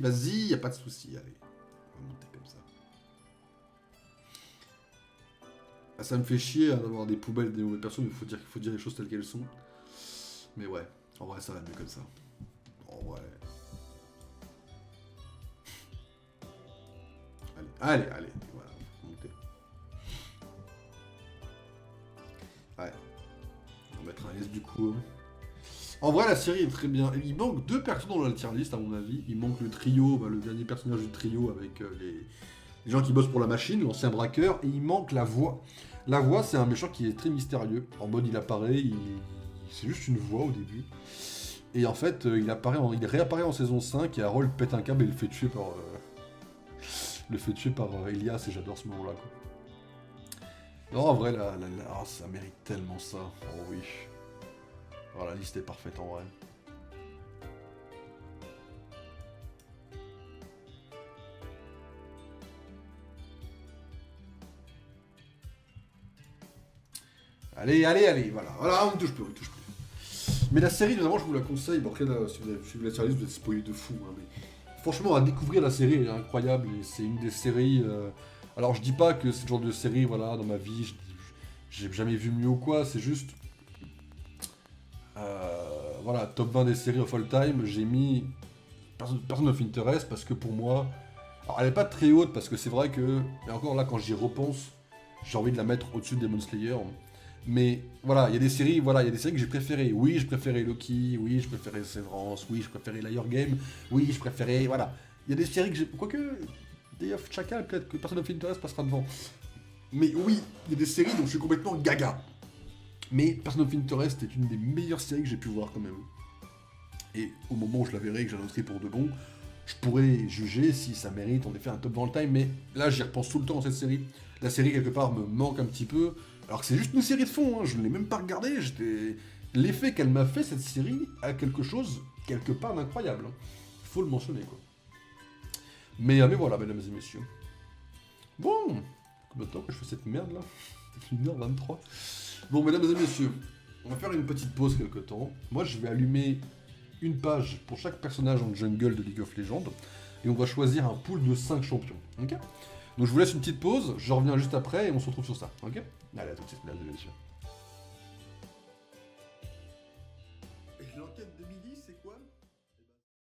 Vas-y, y a pas de souci, allez. On va monter comme ça. Ah, ça me fait chier hein, d'avoir des poubelles des mauvaises personnes, il faut dire les choses telles qu'elles sont. Mais ouais, en vrai, ça va mieux comme ça. En vrai. Allez, voilà, monter. Ouais. On va mettre list du coup. En vrai, la série est très bien. Il manque deux personnes dans la tier list, à mon avis. Il manque le trio, le dernier personnage du trio avec les gens qui bossent pour la machine, l'ancien braqueur, et il manque la voix. La voix, c'est un méchant qui est très mystérieux. En mode, il apparaît, c'est juste une voix au début. Et en fait, il réapparaît en saison 5 et Harold pète un câble et le fait tuer par Elias, et j'adore ce moment-là, quoi. Non, en vrai, ça mérite tellement ça. Oh oui. Oh, la liste est parfaite en vrai. Allez, allez, allez, voilà, on ne touche plus, on ne touche plus. Mais la série, vraiment, je vous la conseille. Bon, après, là, si vous avez suivi la série, vous êtes spoilé de fou. Hein, mais... Franchement, à découvrir la série, elle est incroyable. Et c'est une des séries... Alors, je dis pas que c'est le genre de série, voilà, dans ma vie, j'ai jamais vu mieux ou quoi. C'est juste... Voilà, top 20 des séries of all time. J'ai mis Person of Interest parce que pour moi... Alors, elle est pas très haute parce que c'est vrai que... Et encore là, quand j'y repense, j'ai envie de la mettre au-dessus de Demon Slayer. Mais voilà, il y a des séries que j'ai préférées. Oui, je préférais Loki, oui, je préférais Severance, oui, je préférais Liar Game, oui, je préférais... Voilà. Il y a des séries que j'ai... Quoique, Day of Chacal, peut-être que Person of Interest passera devant. Mais oui, il y a des séries dont je suis complètement gaga. Mais Person of Interest est une des meilleures séries que j'ai pu voir quand même. Et au moment où je la verrai et que j'annoncerai pour de bon, je pourrais juger si ça mérite en effet un top dans le time, mais là j'y repense tout le temps dans cette série. La série quelque part me manque un petit peu, alors que c'est juste une série de fond, hein, je ne l'ai même pas regardée, l'effet qu'elle m'a fait cette série a quelque chose, quelque part d'incroyable. Hein. Faut le mentionner quoi. Mais voilà, mesdames et messieurs. Bon, combien de temps que je fais cette merde là 1h23. Bon, mesdames et messieurs, on va faire une petite pause quelque temps. Moi je vais allumer une page pour chaque personnage en jungle de League of Legends, et on va choisir un pool de 5 champions, ok? Donc je vous laisse une petite pause, je reviens juste après, et on se retrouve sur ça, ok? Allez, à tout de suite, mesdames et messieurs.